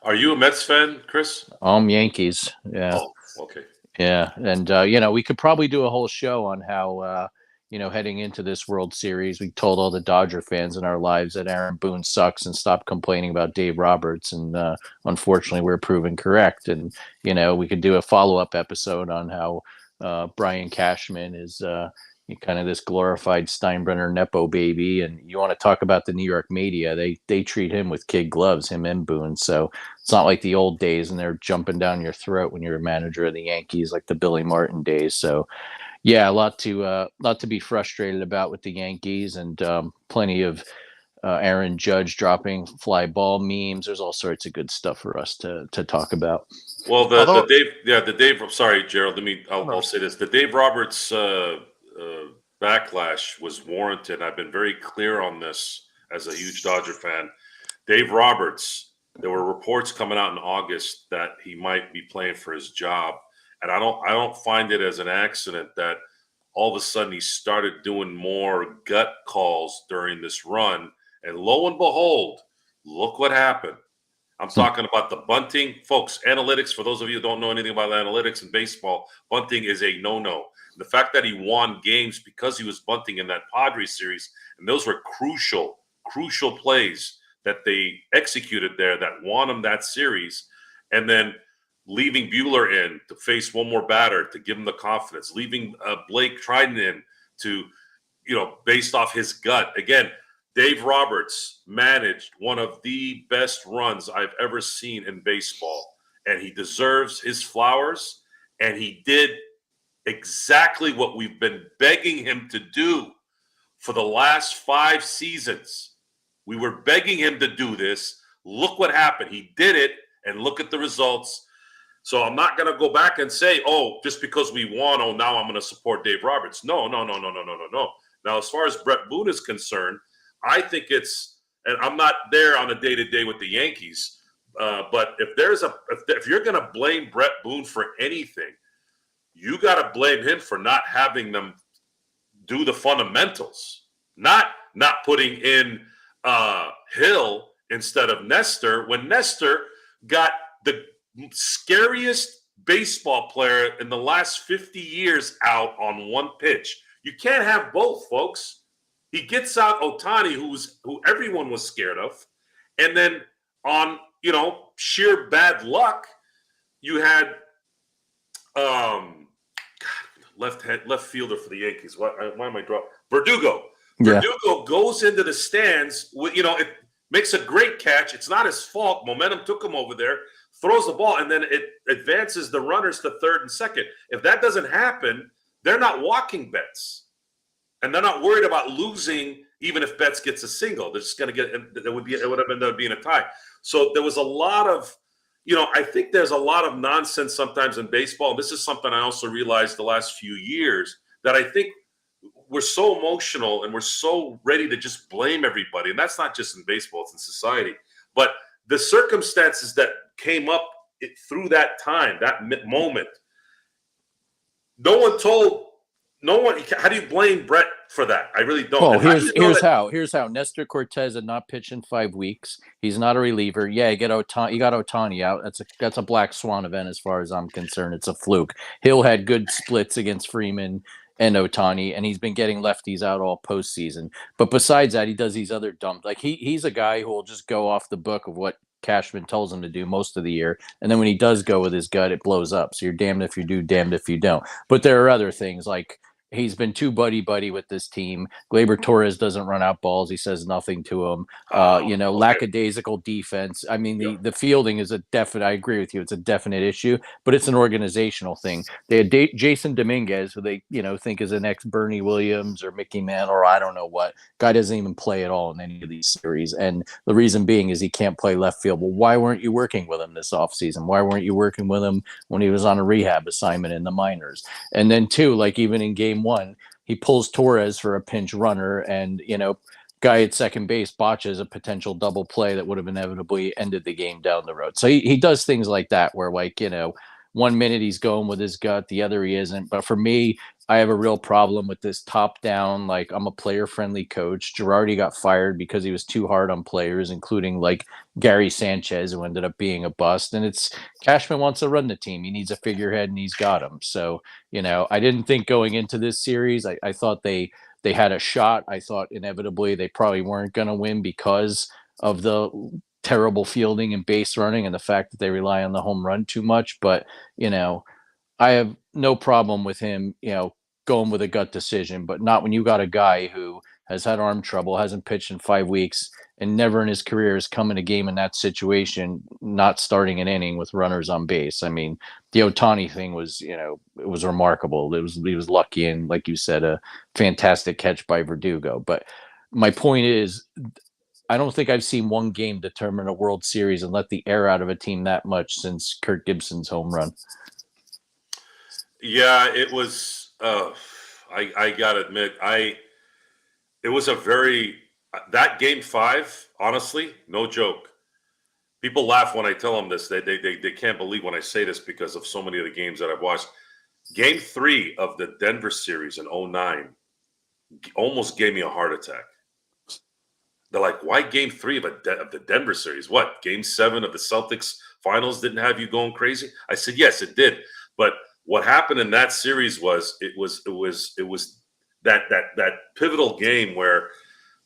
Are you a Mets fan, Chris? Yankees. Yeah. Oh, okay. Yeah. And, we could probably do a whole show on how, heading into this World Series, we told all the Dodger fans in our lives that Aaron Boone sucks and stop complaining about Dave Roberts. And unfortunately, we're proven correct. And, we could do a follow-up episode on how Brian Cashman is kind of this glorified Steinbrenner Nepo baby. And you want to talk about the New York media, they treat him with kid gloves, him and Boone. So it's not like the old days and they're jumping down your throat when you're a manager of the Yankees, like the Billy Martin days. So yeah, a lot to be frustrated about with the Yankees, and plenty of Aaron Judge dropping fly ball memes. There's all sorts of good stuff for us to talk about. Well, the Dave. I'm sorry, Gerald. I'll say this: the Dave Roberts backlash was warranted. I've been very clear on this as a huge Dodger fan. Dave Roberts. There were reports coming out in August that he might be playing for his job. And I don't find it as an accident that all of a sudden he started doing more gut calls during this run. And lo and behold, look what happened. I'm talking about the bunting. Folks, analytics, for those of you who don't know anything about analytics in baseball, bunting is a no-no. The fact that he won games because he was bunting in that Padres series, and those were crucial plays that they executed there that won him that series. And then leaving Buehler in to face one more batter to give him the confidence, leaving Blake Triton in to, based off his gut. Again, Dave Roberts managed one of the best runs I've ever seen in baseball, and he deserves his flowers, and he did exactly what we've been begging him to do for the last 5 seasons. We were begging him to do this. Look what happened. He did it, and look at the results. So I'm not going to go back and say, just because we won, now I'm going to support Dave Roberts. No. Now, as far as Brett Boone is concerned, I think and I'm not there on a day-to-day with the Yankees, but if you're going to blame Brett Boone for anything, you got to blame him for not having them do the fundamentals, not putting in Hill instead of Nestor, when Nestor got the scariest baseball player in the last 50 years out on one pitch. You can't have both, folks. He gets out Ohtani, who everyone was scared of, and then on sheer bad luck, you had left fielder for the Yankees. Why am I dropping? Verdugo. Yeah. Verdugo goes into the stands. It makes a great catch. It's not his fault. Momentum took him over there. Throws the ball, and then it advances the runners to third and second. If that doesn't happen, they're not walking Betts. And they're not worried about losing even if Betts gets a single. They're just going to get – it would have ended up being a tie. So there was a lot of I think there's a lot of nonsense sometimes in baseball. And this is something I also realized the last few years, that I think we're so emotional and we're so ready to just blame everybody. And that's not just in baseball, it's in society. But the circumstances that came up through that time, that moment, no one. How do you blame Brett for that? I really don't. Well, here's how. Nestor Cortez had not pitched in 5 weeks. He's not a reliever. Yeah, you got Ohtani out. That's a black swan event as far as I'm concerned. It's a fluke. Hill had good splits against Freeman. and Otani, and he's been getting lefties out all postseason. But besides that, he does these other dumb, like he's a guy who will just go off the book of what Cashman tells him to do most of the year, and then when he does go with his gut, it blows up. So you're damned if you do, damned if you don't. But there are other things like he's been too buddy with this team. Gleyber Torres doesn't run out balls. He says nothing to him. Okay. Lackadaisical defense. I mean, the fielding is a definite. I agree with you. It's a definite issue, but it's an organizational thing. They had Jason Dominguez, who they think is an ex Bernie Williams or Mickey Mantle or I don't know what. Guy doesn't even play at all in any of these series, and the reason being is he can't play left field. Well, why weren't you working with him this offseason? Why weren't you working with him when he was on a rehab assignment in the minors? And then two, like even in game one, he pulls Torres for a pinch runner, and guy at second base botches a potential double play that would have inevitably ended the game down the road. So he does things like that where 1 minute he's going with his gut, the other he isn't. But for me, I have a real problem with this top down, like I'm a player friendly coach. Girardi got fired because he was too hard on players, including like Gary Sanchez, who ended up being a bust. And it's Cashman wants to run the team. He needs a figurehead and he's got him. So, I didn't think going into this series, I thought they had a shot. I thought inevitably they probably weren't going to win because of the terrible fielding and base running and the fact that they rely on the home run too much. But, I have no problem with him, going with a gut decision, but not when you got a guy who has had arm trouble, hasn't pitched in 5 weeks, and never in his career has come in a game in that situation, not starting an inning with runners on base. I mean, the Otani thing was, it was remarkable. He was lucky, and like you said, a fantastic catch by Verdugo. But my point is, I don't think I've seen one game determine a World Series and let the air out of a team that much since Kirk Gibson's home run. Yeah, it was. I gotta admit, it was a very that game 5. Honestly, no joke. People laugh when I tell them this. They can't believe when I say this because of so many of the games that I've watched. Game 3 of the Denver series in 2009 almost gave me a heart attack. They're like, why game 3 of the Denver series? What, game 7 of the Celtics finals didn't have you going crazy? I said, yes, it did. But what happened in that series was it was that pivotal game where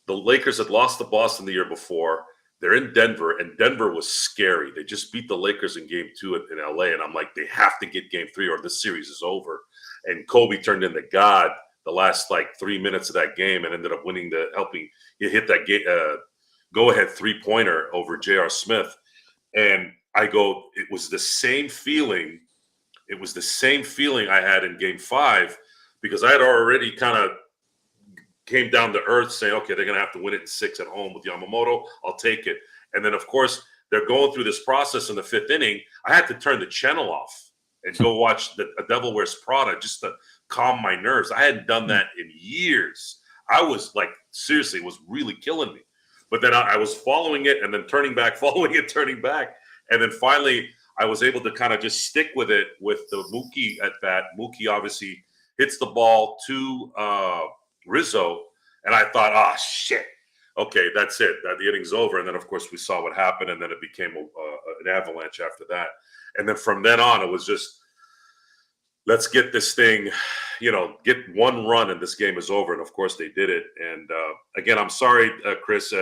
the Lakers had lost to Boston the year before. They're in Denver, and Denver was scary. They just beat the Lakers in game 2 in LA, and I'm like, they have to get game 3 or this series is over. And Kobe turned into God the last 3 minutes of that game and ended up winning he hit that go-ahead 3-pointer over J.R. Smith. And I go, it was the same feeling. It was the same feeling I had in game 5 because I had already kind of came down to earth saying, okay, they're going to have to win it in 6 at home with Yamamoto. I'll take it. And then, of course, they're going through this process in the 5th inning. I had to turn the channel off and go watch A Devil Wears Prada just to calm my nerves. I hadn't done that in years. I was seriously, it was really killing me. But then I was following it and then turning back, following it, turning back. And then finally, I was able to kind of just stick with it with the Mookie at bat. Mookie obviously hits the ball to Rizzo, and I thought, shit. Okay, that's it. The inning's over. And then, of course, we saw what happened, and then it became an avalanche after that. And then from then on, it was just, let's get this thing, get one run, and this game is over. And, of course, they did it. And, again, I'm sorry, Chris.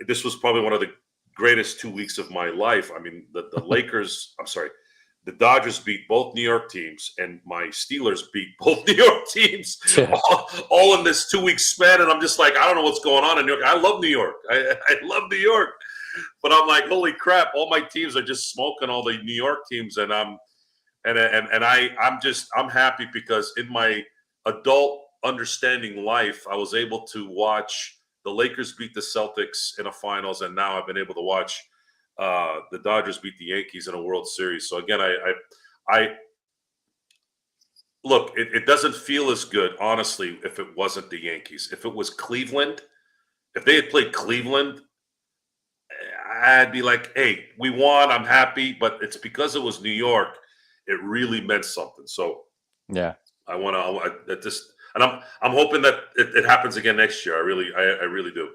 This was probably one of the greatest 2 weeks of my life. I mean, the the Dodgers beat both New York teams, and my Steelers beat both New York teams all in this 2 week span. And I'm just like, I don't know what's going on in New York. I love New York. I love New York. But I'm like, holy crap, all my teams are just smoking all the New York teams. And I'm happy because in my adult understanding life, I was able to watch the Lakers beat the Celtics in a finals, and now I've been able to watch the Dodgers beat the Yankees in a World Series. So again, I look, it doesn't feel as good, honestly, if it wasn't the Yankees. If it was Cleveland, if they had played Cleveland, I'd be like, hey, we won, I'm happy. But it's because it was New York, it really meant something. So yeah, and I'm hoping that it happens again next year. I really do.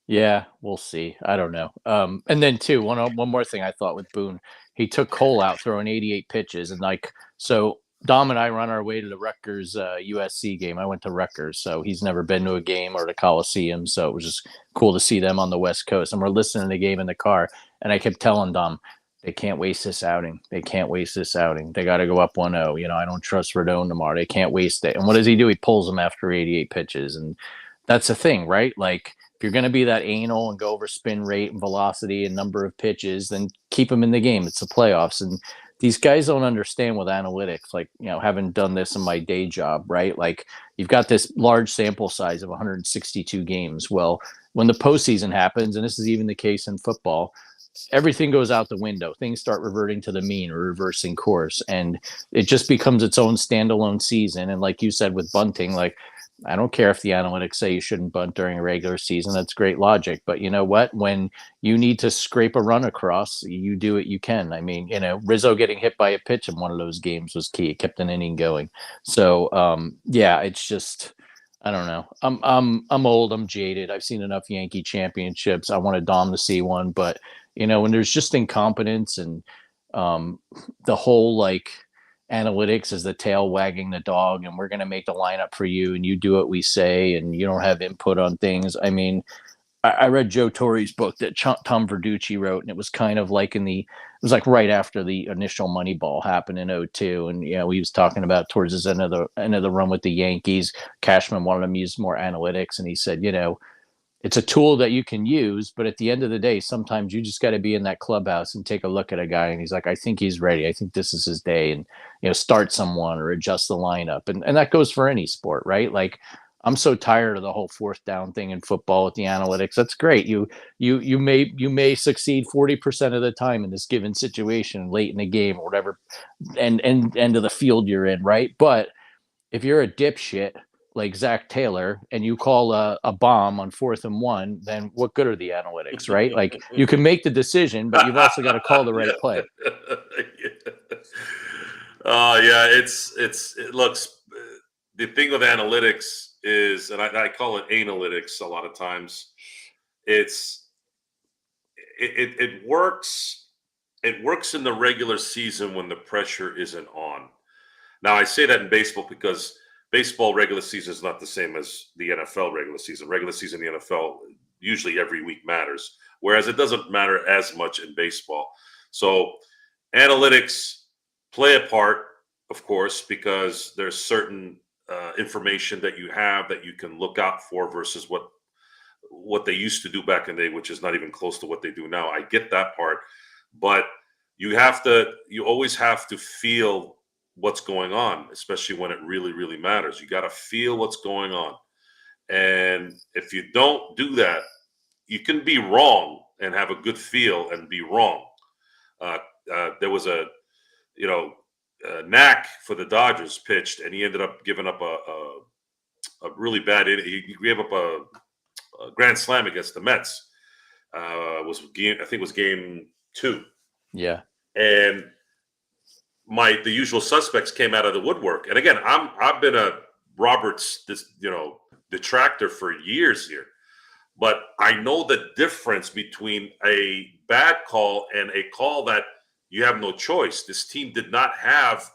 Yeah, we'll see. I don't know. And then too, one more thing I thought with Boone, he took Cole out throwing 88 pitches, and so Dom and I were on our way to the Rutgers USC game. I went to Rutgers, so he's never been to a game or the Coliseum, so it was just cool to see them on the West Coast. And we're listening to the game in the car, and I kept telling Dom, they can't waste this outing. They can't waste this outing. They got to go up 1-0. I don't trust Rodon tomorrow. They can't waste it. And what does he do? He pulls them after 88 pitches, and that's the thing, right? Like, if you're going to be that anal and go over spin rate and velocity and number of pitches, then keep them in the game. It's the playoffs. And these guys don't understand with analytics, like, having done this in my day job, right? Like, you've got this large sample size of 162 games. Well, when the postseason happens, and this is even the case in football, everything goes out the window. Things start reverting to the mean or reversing course. And it just becomes its own standalone season. And like you said with bunting, like, I don't care if the analytics say you shouldn't bunt during a regular season. That's great logic. But you know what? When you need to scrape a run across, you do it. You can. I mean, Rizzo getting hit by a pitch in one of those games was key. It kept an inning going. So, yeah, it's just, I don't know. I'm old. I'm jaded. I've seen enough Yankee championships. I wanted Dom to see one. But, when there's just incompetence and the whole, like, analytics is the tail wagging the dog, and we're going to make the lineup for you and you do what we say and you don't have input on things. I mean, I read Joe Torre's book that Tom Verducci wrote, and it was kind of like it was like right after the initial Moneyball happened in 2002. And, he was talking about towards the end of the run with the Yankees, Cashman wanted him to use more analytics. And he said, it's a tool that you can use, but at the end of the day, sometimes you just got to be in that clubhouse and take a look at a guy. And he's like, I think he's ready. I think this is his day. And, start someone or adjust the lineup. And that goes for any sport, right? Like, I'm so tired of the whole fourth down thing in football with the analytics. That's great. You may succeed 40% of the time in this given situation late in the game or whatever, and end of the field you're in, right? But if you're a dipshit like Zach Taylor and you call a bomb on 4th and 1, then what good are the analytics, right? Like, you can make the decision, but you've also got to call the right play. Yeah, it looks. The thing with analytics is, and I call it analytics a lot of times. It works. It works in the regular season when the pressure isn't on. Now, I say that in baseball because baseball regular season is not the same as the NFL regular season. Regular season in the NFL, usually every week matters, whereas it doesn't matter as much in baseball. So analytics play a part, of course, because there's certain information that you have that you can look out for versus what they used to do back in the day, which is not even close to what they do now. I get that part, but you always have to feel what's going on, especially when it really, really matters. You got to feel what's going on. And if you don't do that, you can be wrong and have a good feel and be wrong. There was a Knack for the Dodgers pitched, and he ended up giving up a really bad inning. He gave up a grand slam against the Mets. I think it was game 2. Yeah. And the usual suspects came out of the woodwork. And again, I've been a Roberts detractor for years here, but I know the difference between a bad call and a call that you have no choice. This team did not have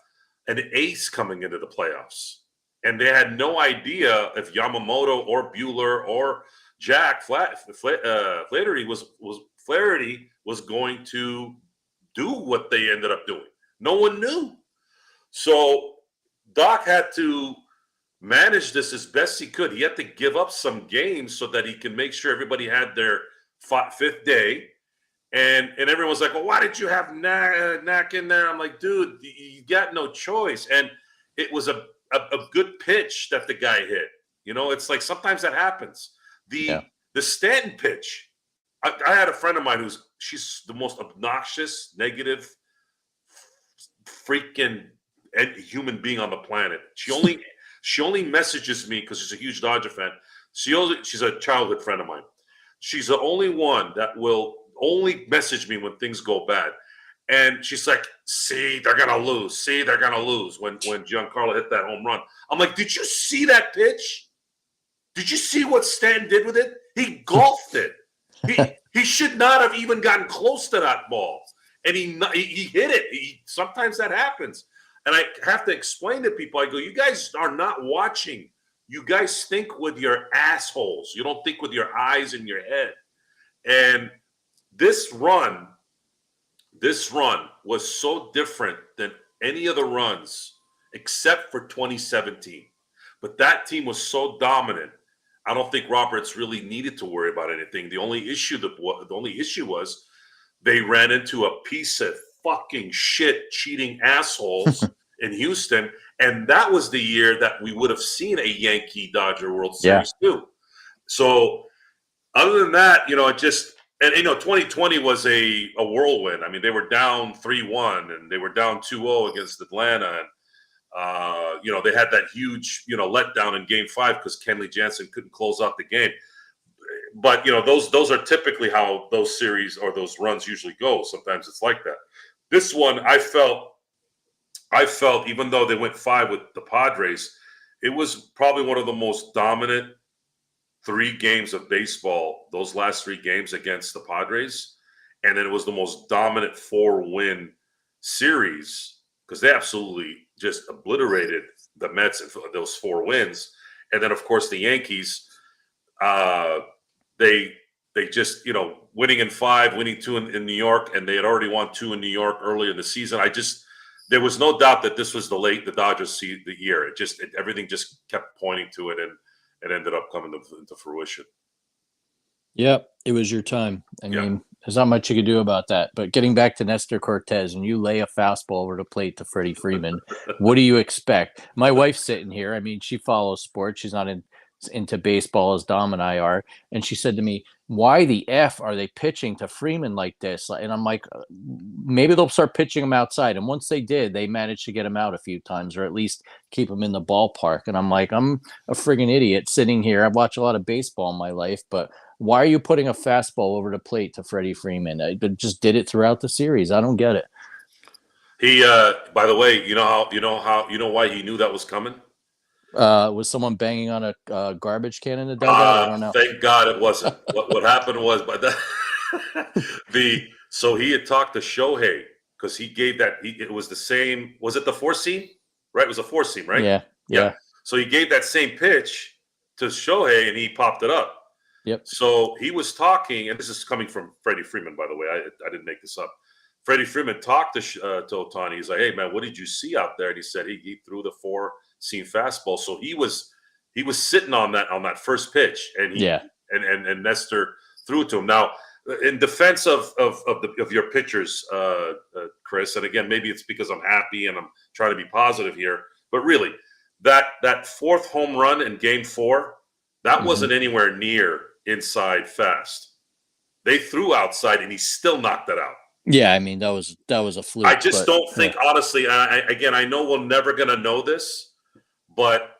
an ace coming into the playoffs, and they had no idea if Yamamoto or Buehler or Jack Flaherty was going to do what they ended up doing. No one knew. So Doc had to manage this as best he could. He had to give up some games so that he can make sure everybody had their 5th day. And everyone was like, well, why did you have Knack in there? I'm like, dude, you got no choice. And it was a good pitch that the guy hit. It's like sometimes that happens. The Stanton pitch, I had a friend of mine she's the most obnoxious, negative, freaking human being on the planet. She only messages me because she's a huge Dodger fan. She's a childhood friend of mine. She's the only one that will only message me when things go bad. And she's like, see, they're going to lose. See, they're going to lose when Giancarlo hit that home run. I'm like, did you see that pitch? Did you see what Stanton did with it? He golfed it. He should not have even gotten close to that ball. And he hit it. Sometimes that happens. And I have to explain to people, I go, you guys are not watching. You guys think with your assholes. You don't think with your eyes and your head. And this run was so different than any of the runs except for 2017. But that team was so dominant. I don't think Roberts really needed to worry about anything. The only issue was they ran into a piece of fucking shit cheating assholes in Houston, and that was the year that we would have seen a Yankee-Dodger World Series too. So other than that, it just – and 2020 was a whirlwind. I mean, they were down 3-1 and they were down 2-0 against Atlanta, and they had that huge letdown in Game 5 because Kenley Jansen couldn't close out the game. But those are typically how those series or those runs usually go. Sometimes it's like that. This one, I felt even though they went 5 with the Padres, it was probably one of the most dominant 3 games of baseball, those last 3 games against the Padres. And then it was the most dominant 4-win series because they absolutely just obliterated the Mets in those 4 wins. And then, of course, the Yankees, they just, winning in 5, winning 2 in New York, and they had already won 2 in New York earlier in the season. There was no doubt that this was the Dodgers the year. Everything just kept pointing to it, and it ended up coming into fruition. Yep, it was your time. I mean, there's not much you could do about that. But getting back to Nestor Cortez, and you lay a fastball over the plate to Freddie Freeman, what do you expect? My wife's sitting here. I mean, she follows sports. She's not into baseball as Dom and I are. And she said to me, why the F are they pitching to Freeman like this? And I'm like, maybe they'll start pitching him outside. And once they did, they managed to get him out a few times, or at least keep him in the ballpark. And I'm like, I'm a friggin' idiot sitting here. I've watched a lot of baseball in my life, but why are you putting a fastball over the plate to Freddie Freeman? I just did it throughout the series. I don't get it. He, by the way, you know why he knew that was coming? Was someone banging on a garbage can in the dugout? I don't know. Thank God it wasn't. What happened was, so he had talked to Shohei because he gave that. It was the same. Was it the 4-seam? Right, it was a 4-seam, right? Yeah. So he gave that same pitch to Shohei, and he popped it up. Yep. So he was talking, and this is coming from Freddie Freeman, by the way. I didn't make this up. Freddie Freeman talked to Ohtani. He's like, "Hey man, what did you see out there?" And he said he threw the 4-seam fastball. So he was sitting on that first pitch, and and Nestor threw it to him. Now, in defense of your pitchers, Chris, and again, maybe it's because I'm happy and I'm trying to be positive here, but really, that fourth home run in Game 4, that wasn't anywhere near inside fast. They threw outside, and he still knocked it out. Yeah, I mean that was a fluke. I just don't think, honestly. I know we're never gonna know this, but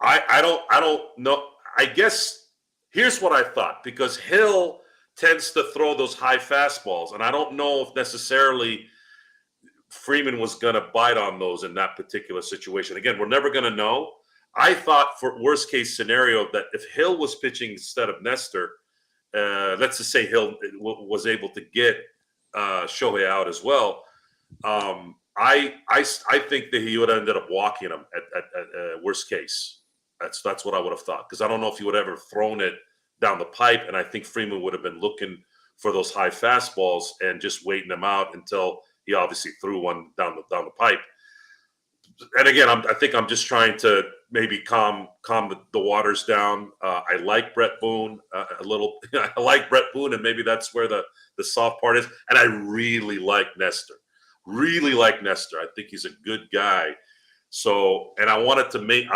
I don't know. I guess here's what I thought, because Hill tends to throw those high fastballs, and I don't know if necessarily Freeman was gonna bite on those in that particular situation. Again, we're never gonna know. I thought, for worst case scenario, that if Hill was pitching instead of Nestor, let's just say Hill was able to get Shohei out as well. I think that he would have ended up walking him at worst case. That's what I would have thought, because I don't know if he would have ever thrown it down the pipe, and I think Freeman would have been looking for those high fastballs and just waiting them out until he obviously threw one down the pipe. And again, I think I'm just trying to maybe calm the waters down. I like Brett Boone a little. I like Brett Boone, and maybe that's where the soft part is. And I really like Nestor. Really like Nestor. I think he's a good guy. So, and I wanted to mean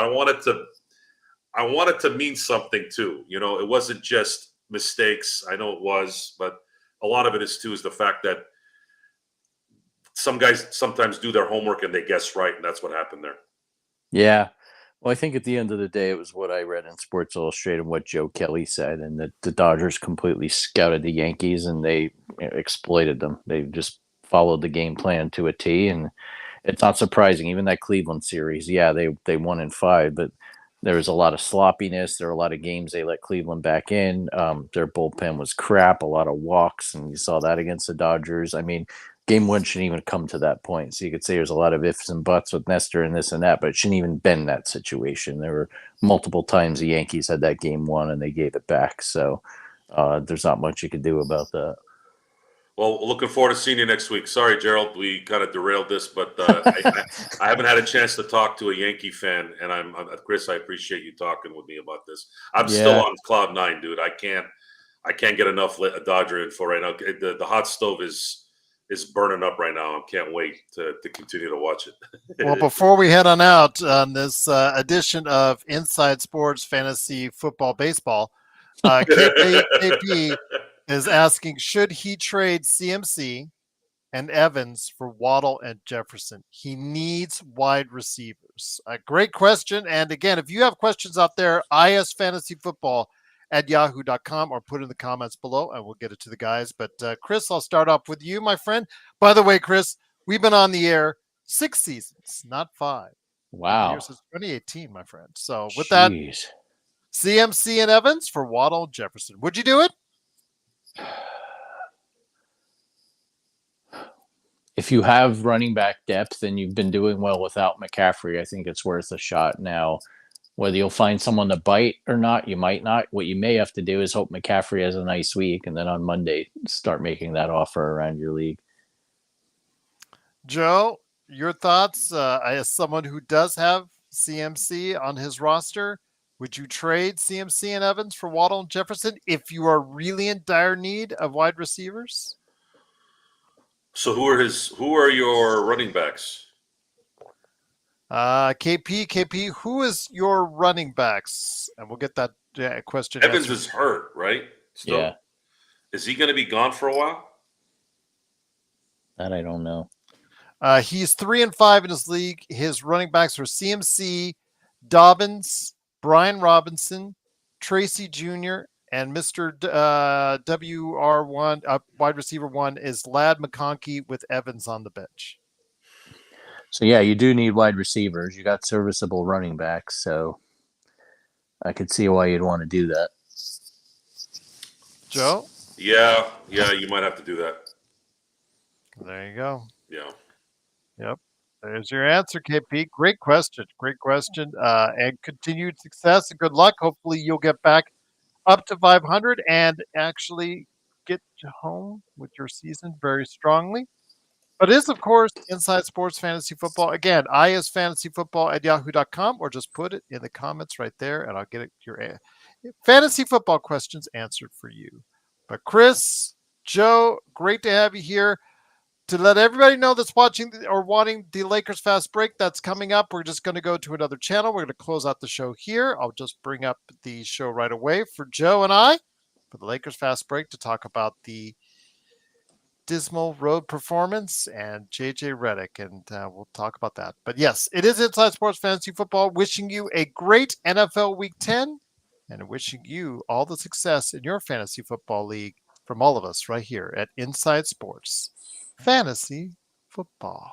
something too. It wasn't just mistakes. I know it was, but a lot of it is the fact that some guys sometimes do their homework and they guess right, and that's what happened there. Yeah. Well, I think at the end of the day, it was what I read in Sports Illustrated, what Joe Kelly said, and that the Dodgers completely scouted the Yankees and they exploited them. They just followed the game plan to a T, and it's not surprising. Even that Cleveland series, they won in 5, but there was a lot of sloppiness. There were a lot of games they let Cleveland back in. Their bullpen was crap, a lot of walks, and you saw that against the Dodgers. I mean, game one shouldn't even come to that point. So you could say there's a lot of ifs and buts with Nestor and this and that, but it shouldn't even been that situation. There were multiple times the Yankees had that game won and they gave it back. So there's not much you could do about that. Well, looking forward to seeing you next week. Sorry, Gerald, we kind of derailed this, but I haven't had a chance to talk to a Yankee fan, and I'm Chris. I appreciate you talking with me about this. I'm still on cloud nine, dude. I can't get enough Dodger info right now. The hot stove is burning up right now. I can't wait to continue to watch it. Well, before we head on out on this edition of Inside Sports Fantasy Football Baseball, KP is asking, should he trade CMC and Evans for Waddle and Jefferson? He needs wide receivers. A great question. And again, if you have questions out there, isfantasyfootball@yahoo.com, or put in the comments below and we'll get it to the guys. But Chris, I'll start off with you, my friend. By the way, Chris, we've been on the air 6 seasons, not 5. Wow. Years since 2018, my friend. So with that, CMC and Evans for Waddle and Jefferson. Would you do it? If you have running back depth and you've been doing well without McCaffrey, I think it's worth a shot. Now, whether you'll find someone to bite or not, you might not. What you may have to do is hope McCaffrey has a nice week, and then on Monday, start making that offer around your league. Joe, your thoughts? As someone who does have CMC on his roster, would you trade CMC and Evans for Waddle and Jefferson if you are really in dire need of wide receivers? So who are your running backs? KP, who is your running backs? And we'll get that question. Evans answered. is hurt, right? Still? Yeah. Is he going to be gone for a while? That I don't know. He's 3-5 in his league. His running backs are CMC, Dobbins, Brian Robinson, Tracy Jr., and Mr. WR1, wide receiver 1, is Ladd McConkey with Evans on the bench. So, yeah, you do need wide receivers. You got serviceable running backs, so I could see why you'd want to do that. Joe? Yeah, you might have to do that. There you go. Yeah. Yep. There's your answer, KP. Great question. And continued success and good luck. Hopefully you'll get back up to 500 and actually get home with your season very strongly. But it is, of course, Inside Sports Fantasy Football. Again, isfantasyfootball@yahoo.com, or just put it in the comments right there, and I'll get your fantasy football questions answered for you. But Chris, Joe, great to have you here. To let everybody know that's watching or wanting the Lakers Fast Break that's coming up, we're just going to go to another channel. We're going to close out the show here. I'll just bring up the show right away for Joe and I for the Lakers Fast Break to talk about the dismal road performance and JJ Redick, and we'll talk about that. But yes, it is Inside Sports Fantasy Football. Wishing you a great NFL Week 10 and wishing you all the success in your fantasy football league from all of us right here at Inside Sports Fantasy Football.